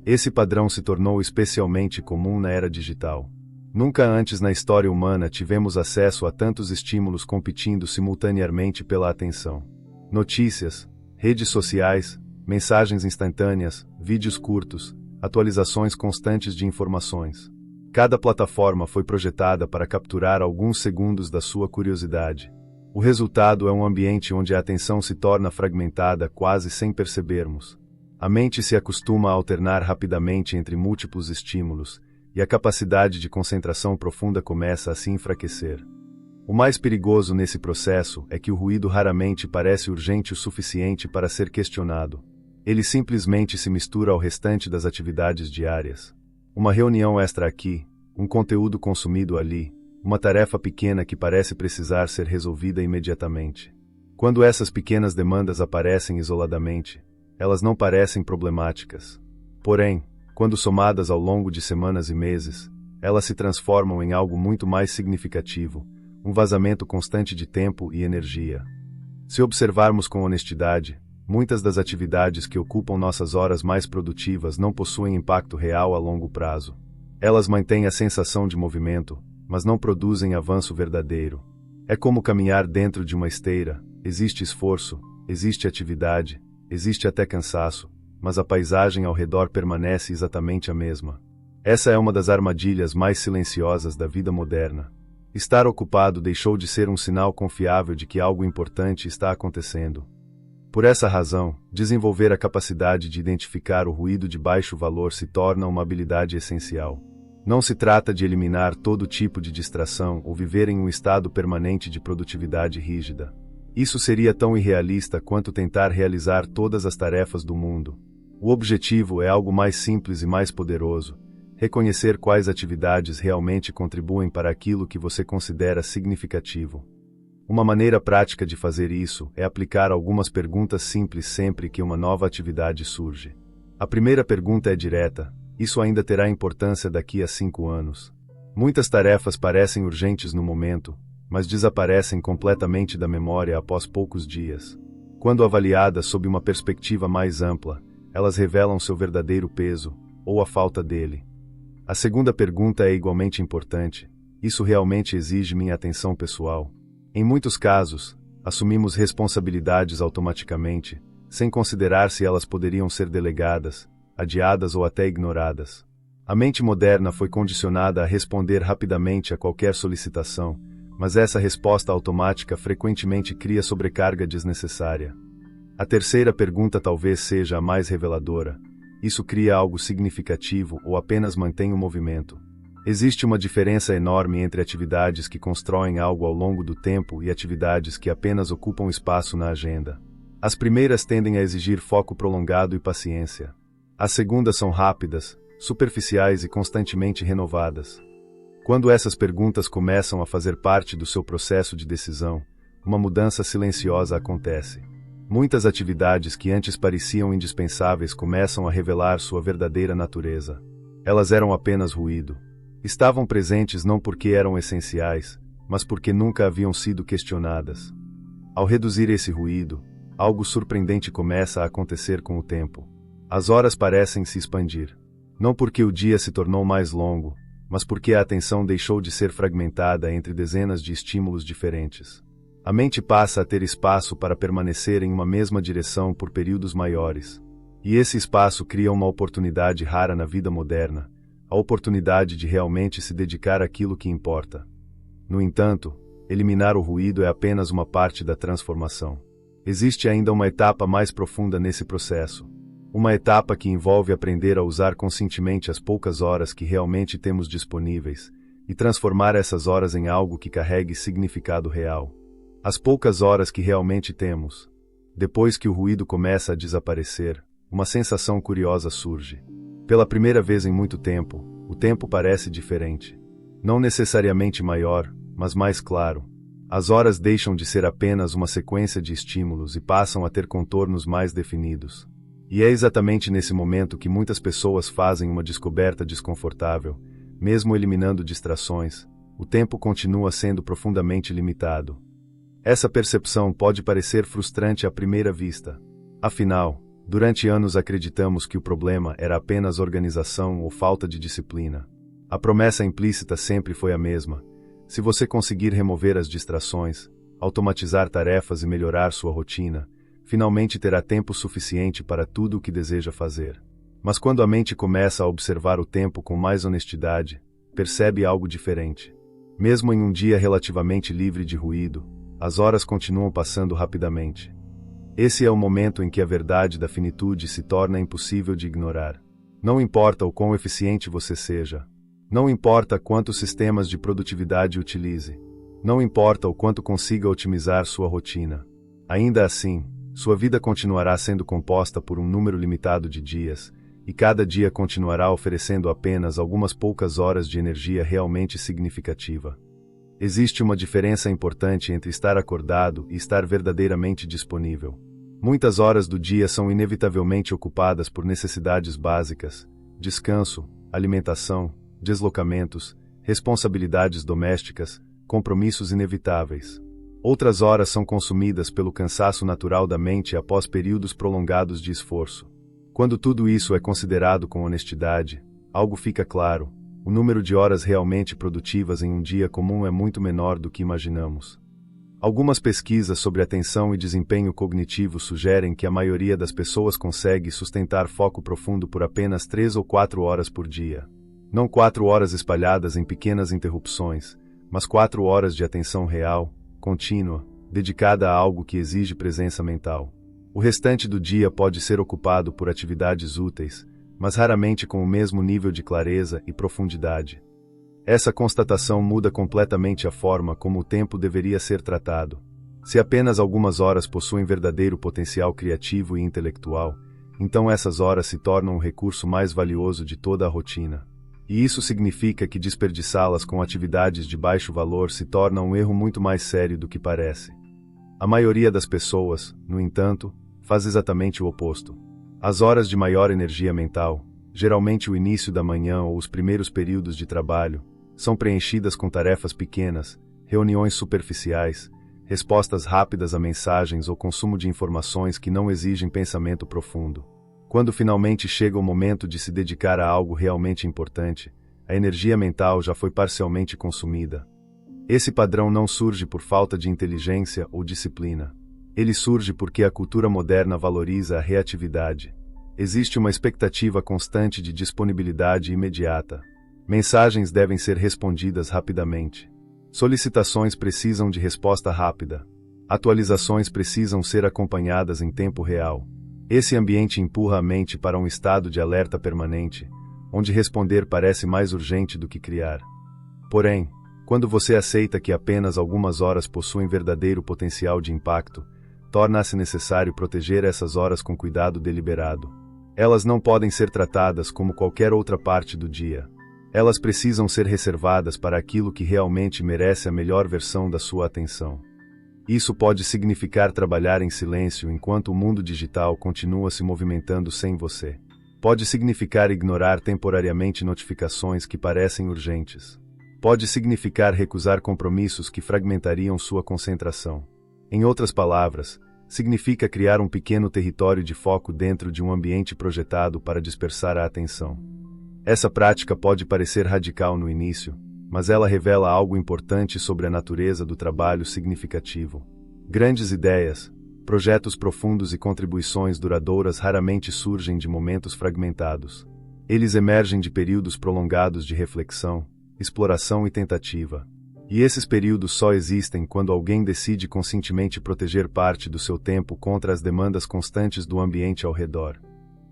Esse padrão se tornou especialmente comum na era digital. Nunca antes na história humana tivemos acesso a tantos estímulos competindo simultaneamente pela atenção. Notícias, redes sociais, mensagens instantâneas, vídeos curtos, atualizações constantes de informações. Cada plataforma foi projetada para capturar alguns segundos da sua curiosidade. O resultado é um ambiente onde a atenção se torna fragmentada quase sem percebermos. A mente se acostuma a alternar rapidamente entre múltiplos estímulos, e a capacidade de concentração profunda começa a se enfraquecer. O mais perigoso nesse processo é que o ruído raramente parece urgente o suficiente para ser questionado. Ele simplesmente se mistura ao restante das atividades diárias. Uma reunião extra aqui, um conteúdo consumido ali, uma tarefa pequena que parece precisar ser resolvida imediatamente. Quando essas pequenas demandas aparecem isoladamente, elas não parecem problemáticas. Porém, quando somadas ao longo de semanas e meses, elas se transformam em algo muito mais significativo, um vazamento constante de tempo e energia. Se observarmos com honestidade, muitas das atividades que ocupam nossas horas mais produtivas não possuem impacto real a longo prazo. Elas mantêm a sensação de movimento, mas não produzem avanço verdadeiro. É como caminhar dentro de uma esteira: existe esforço, existe atividade, existe até cansaço, mas a paisagem ao redor permanece exatamente a mesma. Essa é uma das armadilhas mais silenciosas da vida moderna. Estar ocupado deixou de ser um sinal confiável de que algo importante está acontecendo. Por essa razão, desenvolver a capacidade de identificar o ruído de baixo valor se torna uma habilidade essencial. Não se trata de eliminar todo tipo de distração ou viver em um estado permanente de produtividade rígida. Isso seria tão irrealista quanto tentar realizar todas as tarefas do mundo. O objetivo é algo mais simples e mais poderoso: reconhecer quais atividades realmente contribuem para aquilo que você considera significativo. Uma maneira prática de fazer isso é aplicar algumas perguntas simples sempre que uma nova atividade surge. A primeira pergunta é direta: isso ainda terá importância daqui a 5 anos? Muitas tarefas parecem urgentes no momento, mas desaparecem completamente da memória após poucos dias. Quando avaliadas sob uma perspectiva mais ampla, elas revelam seu verdadeiro peso, ou a falta dele. A segunda pergunta é igualmente importante: isso realmente exige minha atenção pessoal? Em muitos casos, assumimos responsabilidades automaticamente, sem considerar se elas poderiam ser delegadas, adiadas ou até ignoradas. A mente moderna foi condicionada a responder rapidamente a qualquer solicitação, mas essa resposta automática frequentemente cria sobrecarga desnecessária. A terceira pergunta talvez seja a mais reveladora: isso cria algo significativo ou apenas mantém o movimento? Existe uma diferença enorme entre atividades que constroem algo ao longo do tempo e atividades que apenas ocupam espaço na agenda. As primeiras tendem a exigir foco prolongado e paciência. As segundas são rápidas, superficiais e constantemente renovadas. Quando essas perguntas começam a fazer parte do seu processo de decisão, uma mudança silenciosa acontece. Muitas atividades que antes pareciam indispensáveis começam a revelar sua verdadeira natureza. Elas eram apenas ruído. Estavam presentes não porque eram essenciais, mas porque nunca haviam sido questionadas. Ao reduzir esse ruído, algo surpreendente começa a acontecer com o tempo. As horas parecem se expandir. Não porque o dia se tornou mais longo, mas porque a atenção deixou de ser fragmentada entre dezenas de estímulos diferentes. A mente passa a ter espaço para permanecer em uma mesma direção por períodos maiores. E esse espaço cria uma oportunidade rara na vida moderna: a oportunidade de realmente se dedicar àquilo que importa. No entanto, eliminar o ruído é apenas uma parte da transformação. Existe ainda uma etapa mais profunda nesse processo. Uma etapa que envolve aprender a usar conscientemente as poucas horas que realmente temos disponíveis, e transformar essas horas em algo que carregue significado real. As poucas horas que realmente temos. Depois que o ruído começa a desaparecer, uma sensação curiosa surge. Pela primeira vez em muito tempo, o tempo parece diferente. Não necessariamente maior, mas mais claro. As horas deixam de ser apenas uma sequência de estímulos e passam a ter contornos mais definidos. E é exatamente nesse momento que muitas pessoas fazem uma descoberta desconfortável: mesmo eliminando distrações, o tempo continua sendo profundamente limitado. Essa percepção pode parecer frustrante à primeira vista. Afinal, durante anos acreditamos que o problema era apenas organização ou falta de disciplina. A promessa implícita sempre foi a mesma: se você conseguir remover as distrações, automatizar tarefas e melhorar sua rotina, finalmente terá tempo suficiente para tudo o que deseja fazer. Mas quando a mente começa a observar o tempo com mais honestidade, percebe algo diferente. Mesmo em um dia relativamente livre de ruído, as horas continuam passando rapidamente. Esse é o momento em que a verdade da finitude se torna impossível de ignorar. Não importa o quão eficiente você seja. Não importa quantos sistemas de produtividade utilize. Não importa o quanto consiga otimizar sua rotina. Ainda assim, sua vida continuará sendo composta por um número limitado de dias, e cada dia continuará oferecendo apenas algumas poucas horas de energia realmente significativa. Existe uma diferença importante entre estar acordado e estar verdadeiramente disponível. Muitas horas do dia são inevitavelmente ocupadas por necessidades básicas: descanso, alimentação, deslocamentos, responsabilidades domésticas, compromissos inevitáveis. Outras horas são consumidas pelo cansaço natural da mente após períodos prolongados de esforço. Quando tudo isso é considerado com honestidade, algo fica claro: o número de horas realmente produtivas em um dia comum é muito menor do que imaginamos. Algumas pesquisas sobre atenção e desempenho cognitivo sugerem que a maioria das pessoas consegue sustentar foco profundo por apenas 3 ou 4 horas por dia. Não 4 horas espalhadas em pequenas interrupções, mas 4 horas de atenção real, contínua, dedicada a algo que exige presença mental. O restante do dia pode ser ocupado por atividades úteis, mas raramente com o mesmo nível de clareza e profundidade. Essa constatação muda completamente a forma como o tempo deveria ser tratado. Se apenas algumas horas possuem verdadeiro potencial criativo e intelectual, então essas horas se tornam o recurso mais valioso de toda a rotina. E isso significa que desperdiçá-las com atividades de baixo valor se torna um erro muito mais sério do que parece. A maioria das pessoas, no entanto, faz exatamente o oposto. As horas de maior energia mental, geralmente o início da manhã ou os primeiros períodos de trabalho, são preenchidas com tarefas pequenas, reuniões superficiais, respostas rápidas a mensagens ou consumo de informações que não exigem pensamento profundo. Quando finalmente chega o momento de se dedicar a algo realmente importante, a energia mental já foi parcialmente consumida. Esse padrão não surge por falta de inteligência ou disciplina. Ele surge porque a cultura moderna valoriza a reatividade. Existe uma expectativa constante de disponibilidade imediata. Mensagens devem ser respondidas rapidamente. Solicitações precisam de resposta rápida. Atualizações precisam ser acompanhadas em tempo real. Esse ambiente empurra a mente para um estado de alerta permanente, onde responder parece mais urgente do que criar. Porém, quando você aceita que apenas algumas horas possuem verdadeiro potencial de impacto, torna-se necessário proteger essas horas com cuidado deliberado. Elas não podem ser tratadas como qualquer outra parte do dia. Elas precisam ser reservadas para aquilo que realmente merece a melhor versão da sua atenção. Isso pode significar trabalhar em silêncio enquanto o mundo digital continua se movimentando sem você. Pode significar ignorar temporariamente notificações que parecem urgentes. Pode significar recusar compromissos que fragmentariam sua concentração. Em outras palavras, significa criar um pequeno território de foco dentro de um ambiente projetado para dispersar a atenção. Essa prática pode parecer radical no início, mas ela revela algo importante sobre a natureza do trabalho significativo. Grandes ideias, projetos profundos e contribuições duradouras raramente surgem de momentos fragmentados. Eles emergem de períodos prolongados de reflexão, exploração e tentativa. E esses períodos só existem quando alguém decide conscientemente proteger parte do seu tempo contra as demandas constantes do ambiente ao redor.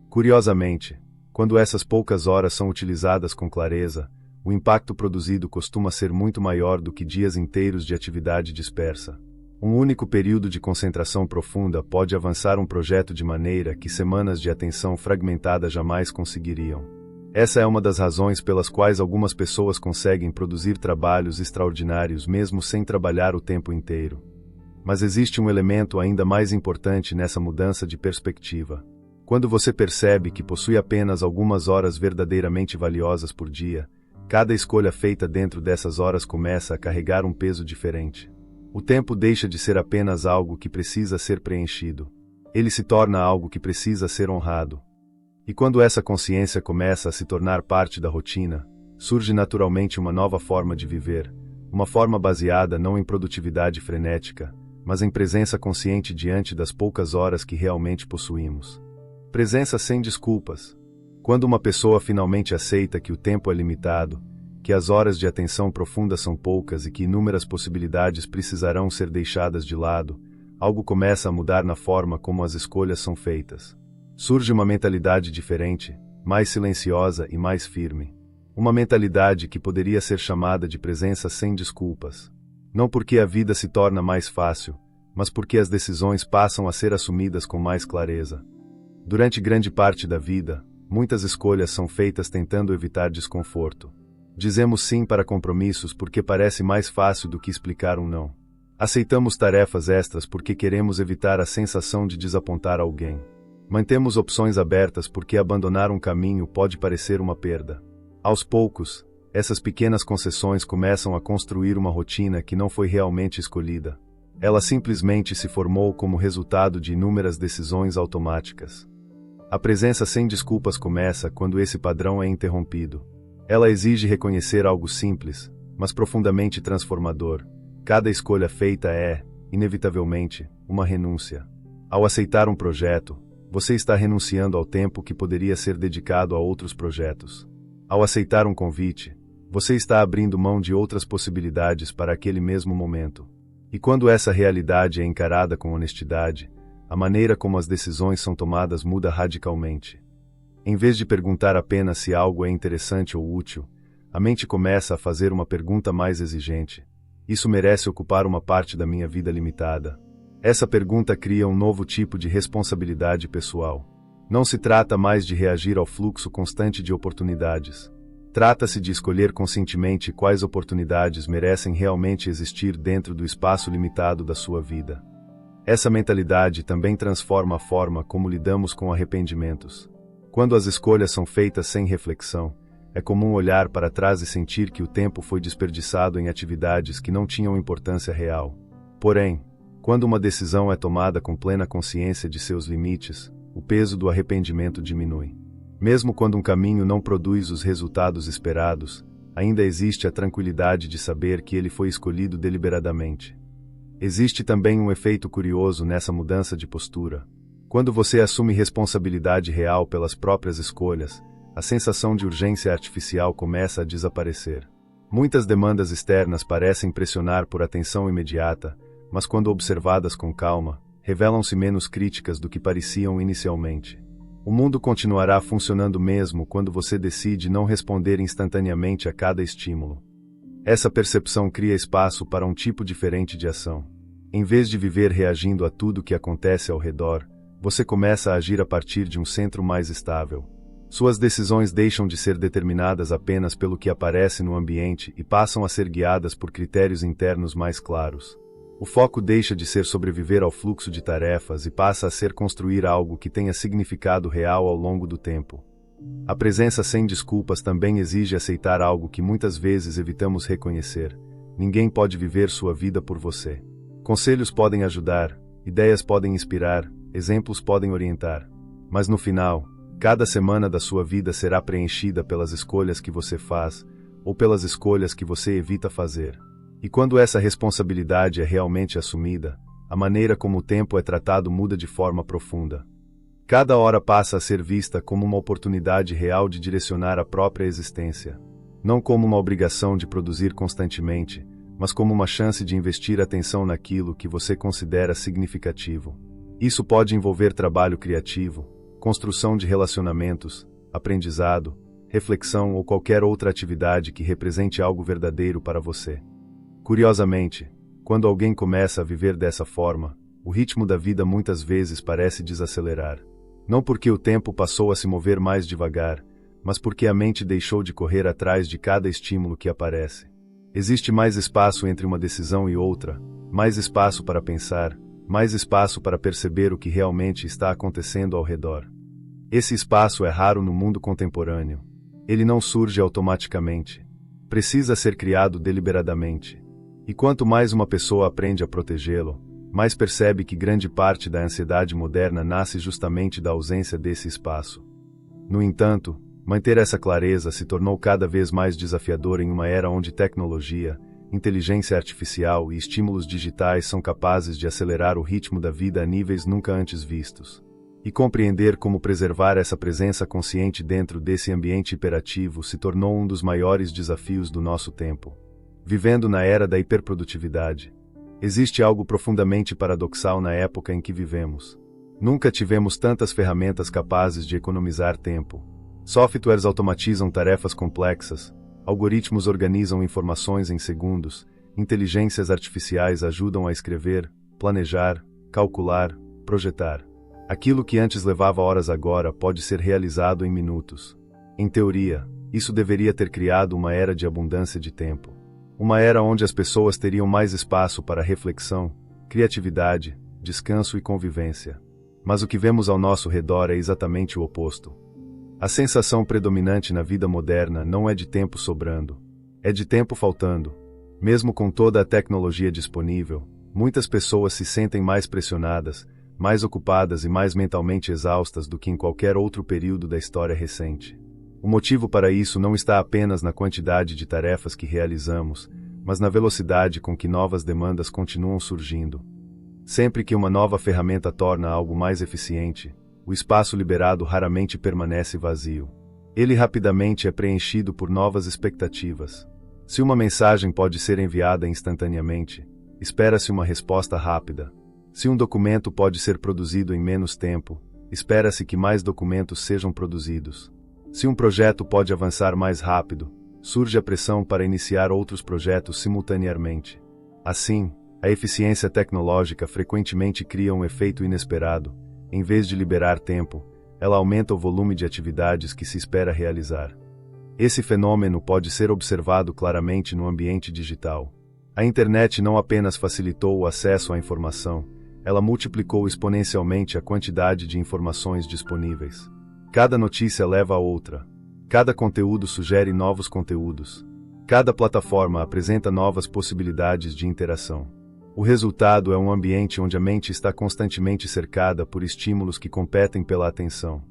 Curiosamente, quando essas poucas horas são utilizadas com clareza, o impacto produzido costuma ser muito maior do que dias inteiros de atividade dispersa. Um único período de concentração profunda pode avançar um projeto de maneira que semanas de atenção fragmentada jamais conseguiriam. Essa é uma das razões pelas quais algumas pessoas conseguem produzir trabalhos extraordinários mesmo sem trabalhar o tempo inteiro. Mas existe um elemento ainda mais importante nessa mudança de perspectiva. Quando você percebe que possui apenas algumas horas verdadeiramente valiosas por dia, cada escolha feita dentro dessas horas começa a carregar um peso diferente. O tempo deixa de ser apenas algo que precisa ser preenchido. Ele se torna algo que precisa ser honrado. E quando essa consciência começa a se tornar parte da rotina, surge naturalmente uma nova forma de viver, uma forma baseada não em produtividade frenética, mas em presença consciente diante das poucas horas que realmente possuímos. Presença sem desculpas. Quando uma pessoa finalmente aceita que o tempo é limitado, que as horas de atenção profunda são poucas e que inúmeras possibilidades precisarão ser deixadas de lado, algo começa a mudar na forma como as escolhas são feitas. Surge uma mentalidade diferente, mais silenciosa e mais firme. Uma mentalidade que poderia ser chamada de presença sem desculpas. Não porque a vida se torna mais fácil, mas porque as decisões passam a ser assumidas com mais clareza. Durante grande parte da vida, muitas escolhas são feitas tentando evitar desconforto. Dizemos sim para compromissos porque parece mais fácil do que explicar um não. Aceitamos tarefas extras porque queremos evitar a sensação de desapontar alguém. Mantemos opções abertas porque abandonar um caminho pode parecer uma perda. Aos poucos, essas pequenas concessões começam a construir uma rotina que não foi realmente escolhida. Ela simplesmente se formou como resultado de inúmeras decisões automáticas. A presença sem desculpas começa quando esse padrão é interrompido. Ela exige reconhecer algo simples, mas profundamente transformador. Cada escolha feita é, inevitavelmente, uma renúncia. Ao aceitar um projeto, você está renunciando ao tempo que poderia ser dedicado a outros projetos. Ao aceitar um convite, você está abrindo mão de outras possibilidades para aquele mesmo momento. E quando essa realidade é encarada com honestidade, a maneira como as decisões são tomadas muda radicalmente. Em vez de perguntar apenas se algo é interessante ou útil, a mente começa a fazer uma pergunta mais exigente. Isso merece ocupar uma parte da minha vida limitada? Essa pergunta cria um novo tipo de responsabilidade pessoal. Não se trata mais de reagir ao fluxo constante de oportunidades. Trata-se de escolher conscientemente quais oportunidades merecem realmente existir dentro do espaço limitado da sua vida. Essa mentalidade também transforma a forma como lidamos com arrependimentos. Quando as escolhas são feitas sem reflexão, é comum olhar para trás e sentir que o tempo foi desperdiçado em atividades que não tinham importância real. Porém, quando uma decisão é tomada com plena consciência de seus limites, o peso do arrependimento diminui. Mesmo quando um caminho não produz os resultados esperados, ainda existe a tranquilidade de saber que ele foi escolhido deliberadamente. Existe também um efeito curioso nessa mudança de postura. Quando você assume responsabilidade real pelas próprias escolhas, a sensação de urgência artificial começa a desaparecer. Muitas demandas externas parecem pressionar por atenção imediata, mas quando observadas com calma, revelam-se menos críticas do que pareciam inicialmente. O mundo continuará funcionando mesmo quando você decide não responder instantaneamente a cada estímulo. Essa percepção cria espaço para um tipo diferente de ação. Em vez de viver reagindo a tudo que acontece ao redor, você começa a agir a partir de um centro mais estável. Suas decisões deixam de ser determinadas apenas pelo que aparece no ambiente e passam a ser guiadas por critérios internos mais claros. O foco deixa de ser sobreviver ao fluxo de tarefas e passa a ser construir algo que tenha significado real ao longo do tempo. A presença sem desculpas também exige aceitar algo que muitas vezes evitamos reconhecer. Ninguém pode viver sua vida por você. Conselhos podem ajudar, ideias podem inspirar, exemplos podem orientar. Mas no final, cada semana da sua vida será preenchida pelas escolhas que você faz, ou pelas escolhas que você evita fazer. E quando essa responsabilidade é realmente assumida, a maneira como o tempo é tratado muda de forma profunda. Cada hora passa a ser vista como uma oportunidade real de direcionar a própria existência. Não como uma obrigação de produzir constantemente, mas como uma chance de investir atenção naquilo que você considera significativo. Isso pode envolver trabalho criativo, construção de relacionamentos, aprendizado, reflexão ou qualquer outra atividade que represente algo verdadeiro para você. Curiosamente, quando alguém começa a viver dessa forma, o ritmo da vida muitas vezes parece desacelerar. Não porque o tempo passou a se mover mais devagar, mas porque a mente deixou de correr atrás de cada estímulo que aparece. Existe mais espaço entre uma decisão e outra, mais espaço para pensar, mais espaço para perceber o que realmente está acontecendo ao redor. Esse espaço é raro no mundo contemporâneo. Ele não surge automaticamente. Precisa ser criado deliberadamente. E quanto mais uma pessoa aprende a protegê-lo, mais percebe que grande parte da ansiedade moderna nasce justamente da ausência desse espaço. No entanto, manter essa clareza se tornou cada vez mais desafiador em uma era onde tecnologia, inteligência artificial e estímulos digitais são capazes de acelerar o ritmo da vida a níveis nunca antes vistos. E compreender como preservar essa presença consciente dentro desse ambiente hiperativo se tornou um dos maiores desafios do nosso tempo. Vivendo na era da hiperprodutividade, existe algo profundamente paradoxal na época em que vivemos. Nunca tivemos tantas ferramentas capazes de economizar tempo. Softwares automatizam tarefas complexas, algoritmos organizam informações em segundos, inteligências artificiais ajudam a escrever, planejar, calcular, projetar. Aquilo que antes levava horas agora pode ser realizado em minutos. Em teoria, isso deveria ter criado uma era de abundância de tempo. Uma era onde as pessoas teriam mais espaço para reflexão, criatividade, descanso e convivência. Mas o que vemos ao nosso redor é exatamente o oposto. A sensação predominante na vida moderna não é de tempo sobrando, é de tempo faltando. Mesmo com toda a tecnologia disponível, muitas pessoas se sentem mais pressionadas, mais ocupadas e mais mentalmente exaustas do que em qualquer outro período da história recente. O motivo para isso não está apenas na quantidade de tarefas que realizamos, mas na velocidade com que novas demandas continuam surgindo. Sempre que uma nova ferramenta torna algo mais eficiente, o espaço liberado raramente permanece vazio. Ele rapidamente é preenchido por novas expectativas. Se uma mensagem pode ser enviada instantaneamente, espera-se uma resposta rápida. Se um documento pode ser produzido em menos tempo, espera-se que mais documentos sejam produzidos. Se um projeto pode avançar mais rápido, surge a pressão para iniciar outros projetos simultaneamente. Assim, a eficiência tecnológica frequentemente cria um efeito inesperado. Em vez de liberar tempo, ela aumenta o volume de atividades que se espera realizar. Esse fenômeno pode ser observado claramente no ambiente digital. A internet não apenas facilitou o acesso à informação, ela multiplicou exponencialmente a quantidade de informações disponíveis. Cada notícia leva a outra. Cada conteúdo sugere novos conteúdos. Cada plataforma apresenta novas possibilidades de interação. O resultado é um ambiente onde a mente está constantemente cercada por estímulos que competem pela atenção.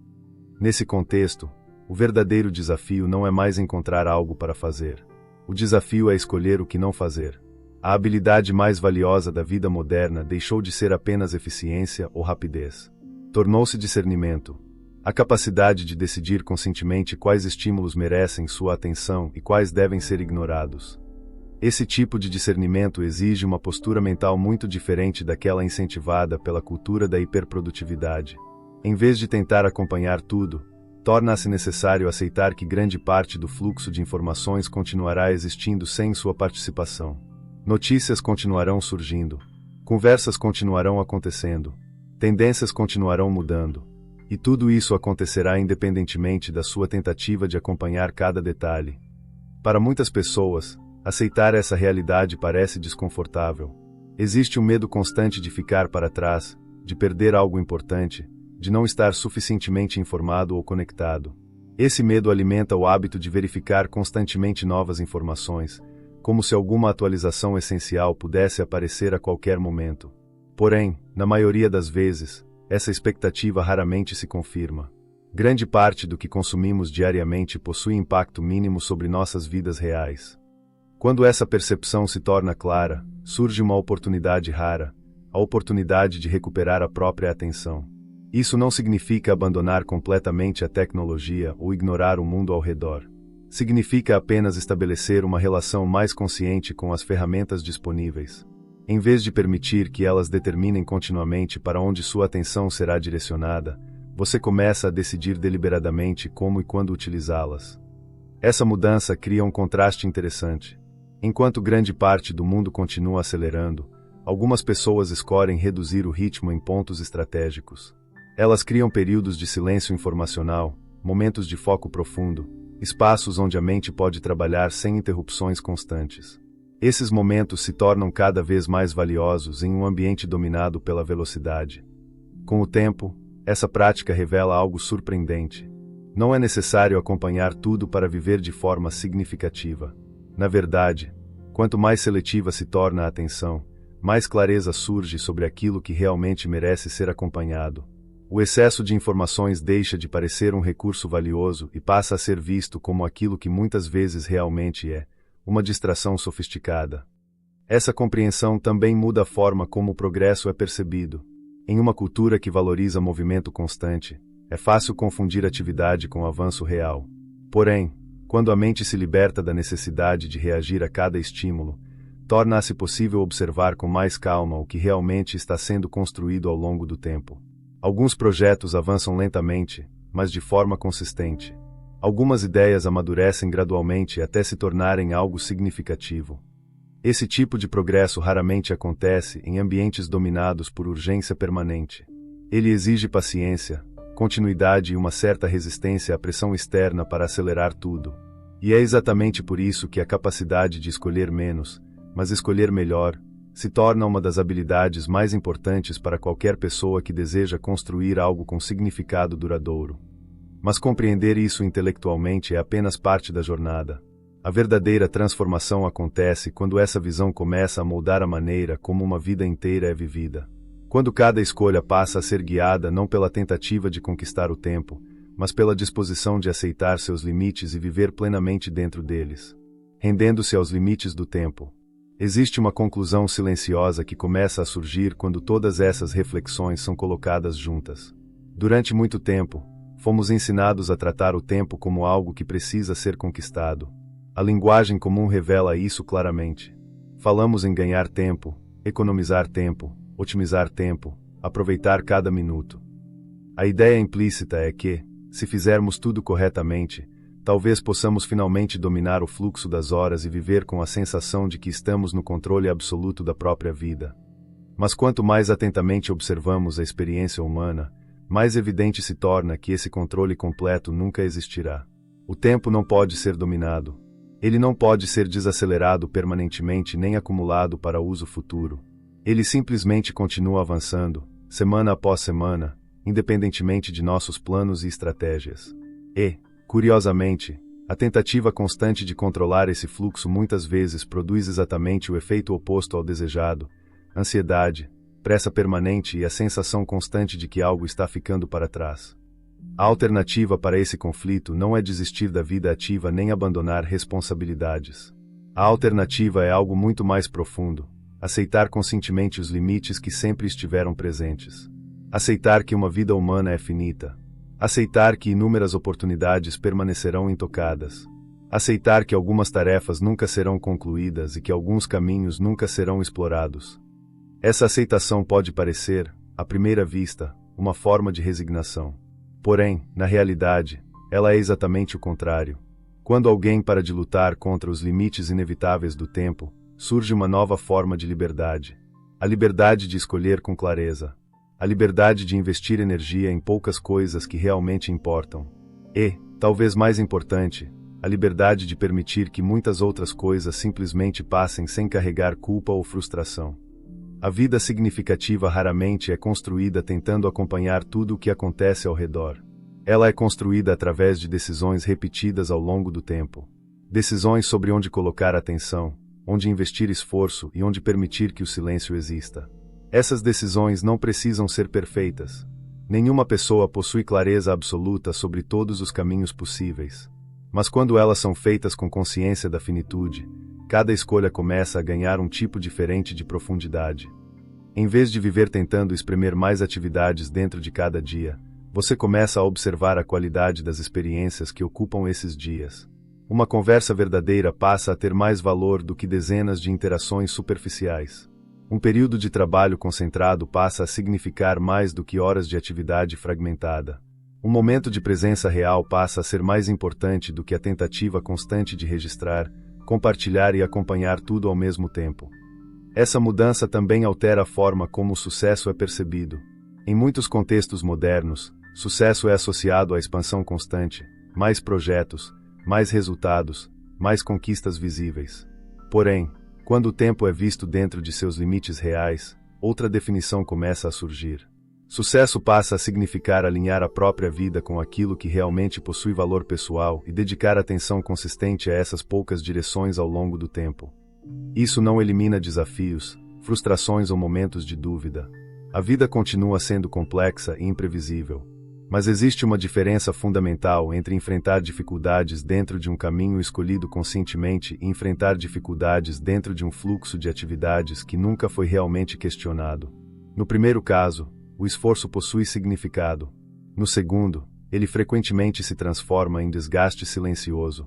Nesse contexto, o verdadeiro desafio não é mais encontrar algo para fazer. O desafio é escolher o que não fazer. A habilidade mais valiosa da vida moderna deixou de ser apenas eficiência ou rapidez. Tornou-se discernimento. A capacidade de decidir conscientemente quais estímulos merecem sua atenção e quais devem ser ignorados. Esse tipo de discernimento exige uma postura mental muito diferente daquela incentivada pela cultura da hiperprodutividade. Em vez de tentar acompanhar tudo, torna-se necessário aceitar que grande parte do fluxo de informações continuará existindo sem sua participação. Notícias continuarão surgindo, conversas continuarão acontecendo, tendências continuarão mudando, e tudo isso acontecerá independentemente da sua tentativa de acompanhar cada detalhe. Para muitas pessoas, aceitar essa realidade parece desconfortável. Existe um medo constante de ficar para trás, de perder algo importante, de não estar suficientemente informado ou conectado. Esse medo alimenta o hábito de verificar constantemente novas informações, como se alguma atualização essencial pudesse aparecer a qualquer momento. Porém, na maioria das vezes, essa expectativa raramente se confirma. Grande parte do que consumimos diariamente possui impacto mínimo sobre nossas vidas reais. Quando essa percepção se torna clara, surge uma oportunidade rara, a oportunidade de recuperar a própria atenção. Isso não significa abandonar completamente a tecnologia ou ignorar o mundo ao redor. Significa apenas estabelecer uma relação mais consciente com as ferramentas disponíveis. Em vez de permitir que elas determinem continuamente para onde sua atenção será direcionada, você começa a decidir deliberadamente como e quando utilizá-las. Essa mudança cria um contraste interessante. Enquanto grande parte do mundo continua acelerando, algumas pessoas escolhem reduzir o ritmo em pontos estratégicos. Elas criam períodos de silêncio informacional, momentos de foco profundo, espaços onde a mente pode trabalhar sem interrupções constantes. Esses momentos se tornam cada vez mais valiosos em um ambiente dominado pela velocidade. Com o tempo, essa prática revela algo surpreendente. Não é necessário acompanhar tudo para viver de forma significativa. Na verdade, quanto mais seletiva se torna a atenção, mais clareza surge sobre aquilo que realmente merece ser acompanhado. O excesso de informações deixa de parecer um recurso valioso e passa a ser visto como aquilo que muitas vezes realmente é, uma distração sofisticada. Essa compreensão também muda a forma como o progresso é percebido. Em uma cultura que valoriza movimento constante, é fácil confundir atividade com avanço real. Porém, quando a mente se liberta da necessidade de reagir a cada estímulo, torna-se possível observar com mais calma o que realmente está sendo construído ao longo do tempo. Alguns projetos avançam lentamente, mas de forma consistente. Algumas ideias amadurecem gradualmente até se tornarem algo significativo. Esse tipo de progresso raramente acontece em ambientes dominados por urgência permanente. Ele exige paciência, continuidade e uma certa resistência à pressão externa para acelerar tudo. E é exatamente por isso que a capacidade de escolher menos, mas escolher melhor, se torna uma das habilidades mais importantes para qualquer pessoa que deseja construir algo com significado duradouro. Mas compreender isso intelectualmente é apenas parte da jornada. A verdadeira transformação acontece quando essa visão começa a moldar a maneira como uma vida inteira é vivida. Quando cada escolha passa a ser guiada não pela tentativa de conquistar o tempo, mas pela disposição de aceitar seus limites e viver plenamente dentro deles, rendendo-se aos limites do tempo. Existe uma conclusão silenciosa que começa a surgir quando todas essas reflexões são colocadas juntas. Durante muito tempo, fomos ensinados a tratar o tempo como algo que precisa ser conquistado. A linguagem comum revela isso claramente. Falamos em ganhar tempo, economizar tempo, otimizar tempo, aproveitar cada minuto. A ideia implícita é que, se fizermos tudo corretamente, talvez possamos finalmente dominar o fluxo das horas e viver com a sensação de que estamos no controle absoluto da própria vida. Mas quanto mais atentamente observamos a experiência humana, mais evidente se torna que esse controle completo nunca existirá. O tempo não pode ser dominado. Ele não pode ser desacelerado permanentemente nem acumulado para uso futuro. Ele simplesmente continua avançando, semana após semana, independentemente de nossos planos e estratégias. E, curiosamente, a tentativa constante de controlar esse fluxo muitas vezes produz exatamente o efeito oposto ao desejado: ansiedade, pressa permanente e a sensação constante de que algo está ficando para trás. A alternativa para esse conflito não é desistir da vida ativa nem abandonar responsabilidades. A alternativa é algo muito mais profundo: aceitar conscientemente os limites que sempre estiveram presentes. Aceitar que uma vida humana é finita. Aceitar que inúmeras oportunidades permanecerão intocadas. Aceitar que algumas tarefas nunca serão concluídas e que alguns caminhos nunca serão explorados. Essa aceitação pode parecer, à primeira vista, uma forma de resignação. Porém, na realidade, ela é exatamente o contrário. Quando alguém para de lutar contra os limites inevitáveis do tempo, surge uma nova forma de liberdade. A liberdade de escolher com clareza. A liberdade de investir energia em poucas coisas que realmente importam. E, talvez mais importante, a liberdade de permitir que muitas outras coisas simplesmente passem sem carregar culpa ou frustração. A vida significativa raramente é construída tentando acompanhar tudo o que acontece ao redor. Ela é construída através de decisões repetidas ao longo do tempo. Decisões sobre onde colocar atenção, onde investir esforço e onde permitir que o silêncio exista. Essas decisões não precisam ser perfeitas. Nenhuma pessoa possui clareza absoluta sobre todos os caminhos possíveis. Mas quando elas são feitas com consciência da finitude, cada escolha começa a ganhar um tipo diferente de profundidade. Em vez de viver tentando espremer mais atividades dentro de cada dia, você começa a observar a qualidade das experiências que ocupam esses dias. Uma conversa verdadeira passa a ter mais valor do que dezenas de interações superficiais. Um período de trabalho concentrado passa a significar mais do que horas de atividade fragmentada. Um momento de presença real passa a ser mais importante do que a tentativa constante de registrar, compartilhar e acompanhar tudo ao mesmo tempo. Essa mudança também altera a forma como o sucesso é percebido. Em muitos contextos modernos, sucesso é associado à expansão constante, mais projetos, mais resultados, mais conquistas visíveis. Porém, quando o tempo é visto dentro de seus limites reais, outra definição começa a surgir. Sucesso passa a significar alinhar a própria vida com aquilo que realmente possui valor pessoal e dedicar atenção consistente a essas poucas direções ao longo do tempo. Isso não elimina desafios, frustrações ou momentos de dúvida. A vida continua sendo complexa e imprevisível. Mas existe uma diferença fundamental entre enfrentar dificuldades dentro de um caminho escolhido conscientemente e enfrentar dificuldades dentro de um fluxo de atividades que nunca foi realmente questionado. No primeiro caso, o esforço possui significado. No segundo, ele frequentemente se transforma em desgaste silencioso.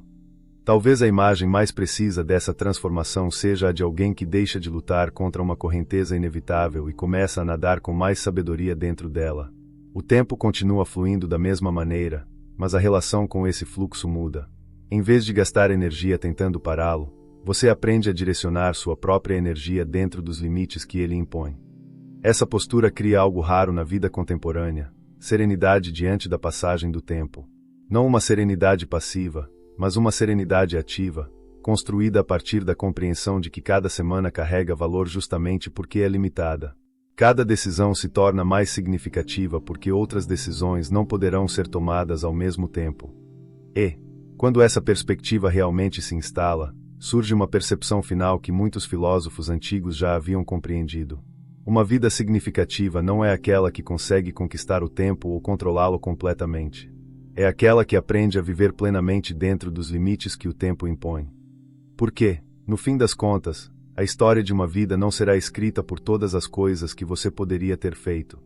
Talvez a imagem mais precisa dessa transformação seja a de alguém que deixa de lutar contra uma correnteza inevitável e começa a nadar com mais sabedoria dentro dela. O tempo continua fluindo da mesma maneira, mas a relação com esse fluxo muda. Em vez de gastar energia tentando pará-lo, você aprende a direcionar sua própria energia dentro dos limites que ele impõe. Essa postura cria algo raro na vida contemporânea: serenidade diante da passagem do tempo. Não uma serenidade passiva, mas uma serenidade ativa, construída a partir da compreensão de que cada semana carrega valor justamente porque é limitada. Cada decisão se torna mais significativa porque outras decisões não poderão ser tomadas ao mesmo tempo. E, quando essa perspectiva realmente se instala, surge uma percepção final que muitos filósofos antigos já haviam compreendido. Uma vida significativa não é aquela que consegue conquistar o tempo ou controlá-lo completamente. É aquela que aprende a viver plenamente dentro dos limites que o tempo impõe. Porque, no fim das contas, a história de uma vida não será escrita por todas as coisas que você poderia ter feito.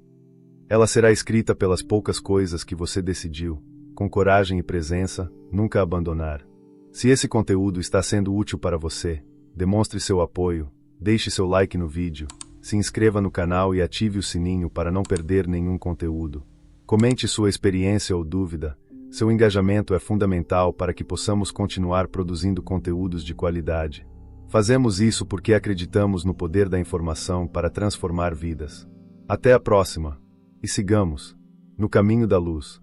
Ela será escrita pelas poucas coisas que você decidiu, com coragem e presença, nunca abandonar. Se esse conteúdo está sendo útil para você, demonstre seu apoio, deixe seu like no vídeo, se inscreva no canal e ative o sininho para não perder nenhum conteúdo. Comente sua experiência ou dúvida. Seu engajamento é fundamental para que possamos continuar produzindo conteúdos de qualidade. Fazemos isso porque acreditamos no poder da informação para transformar vidas. Até a próxima! E sigamos no caminho da luz.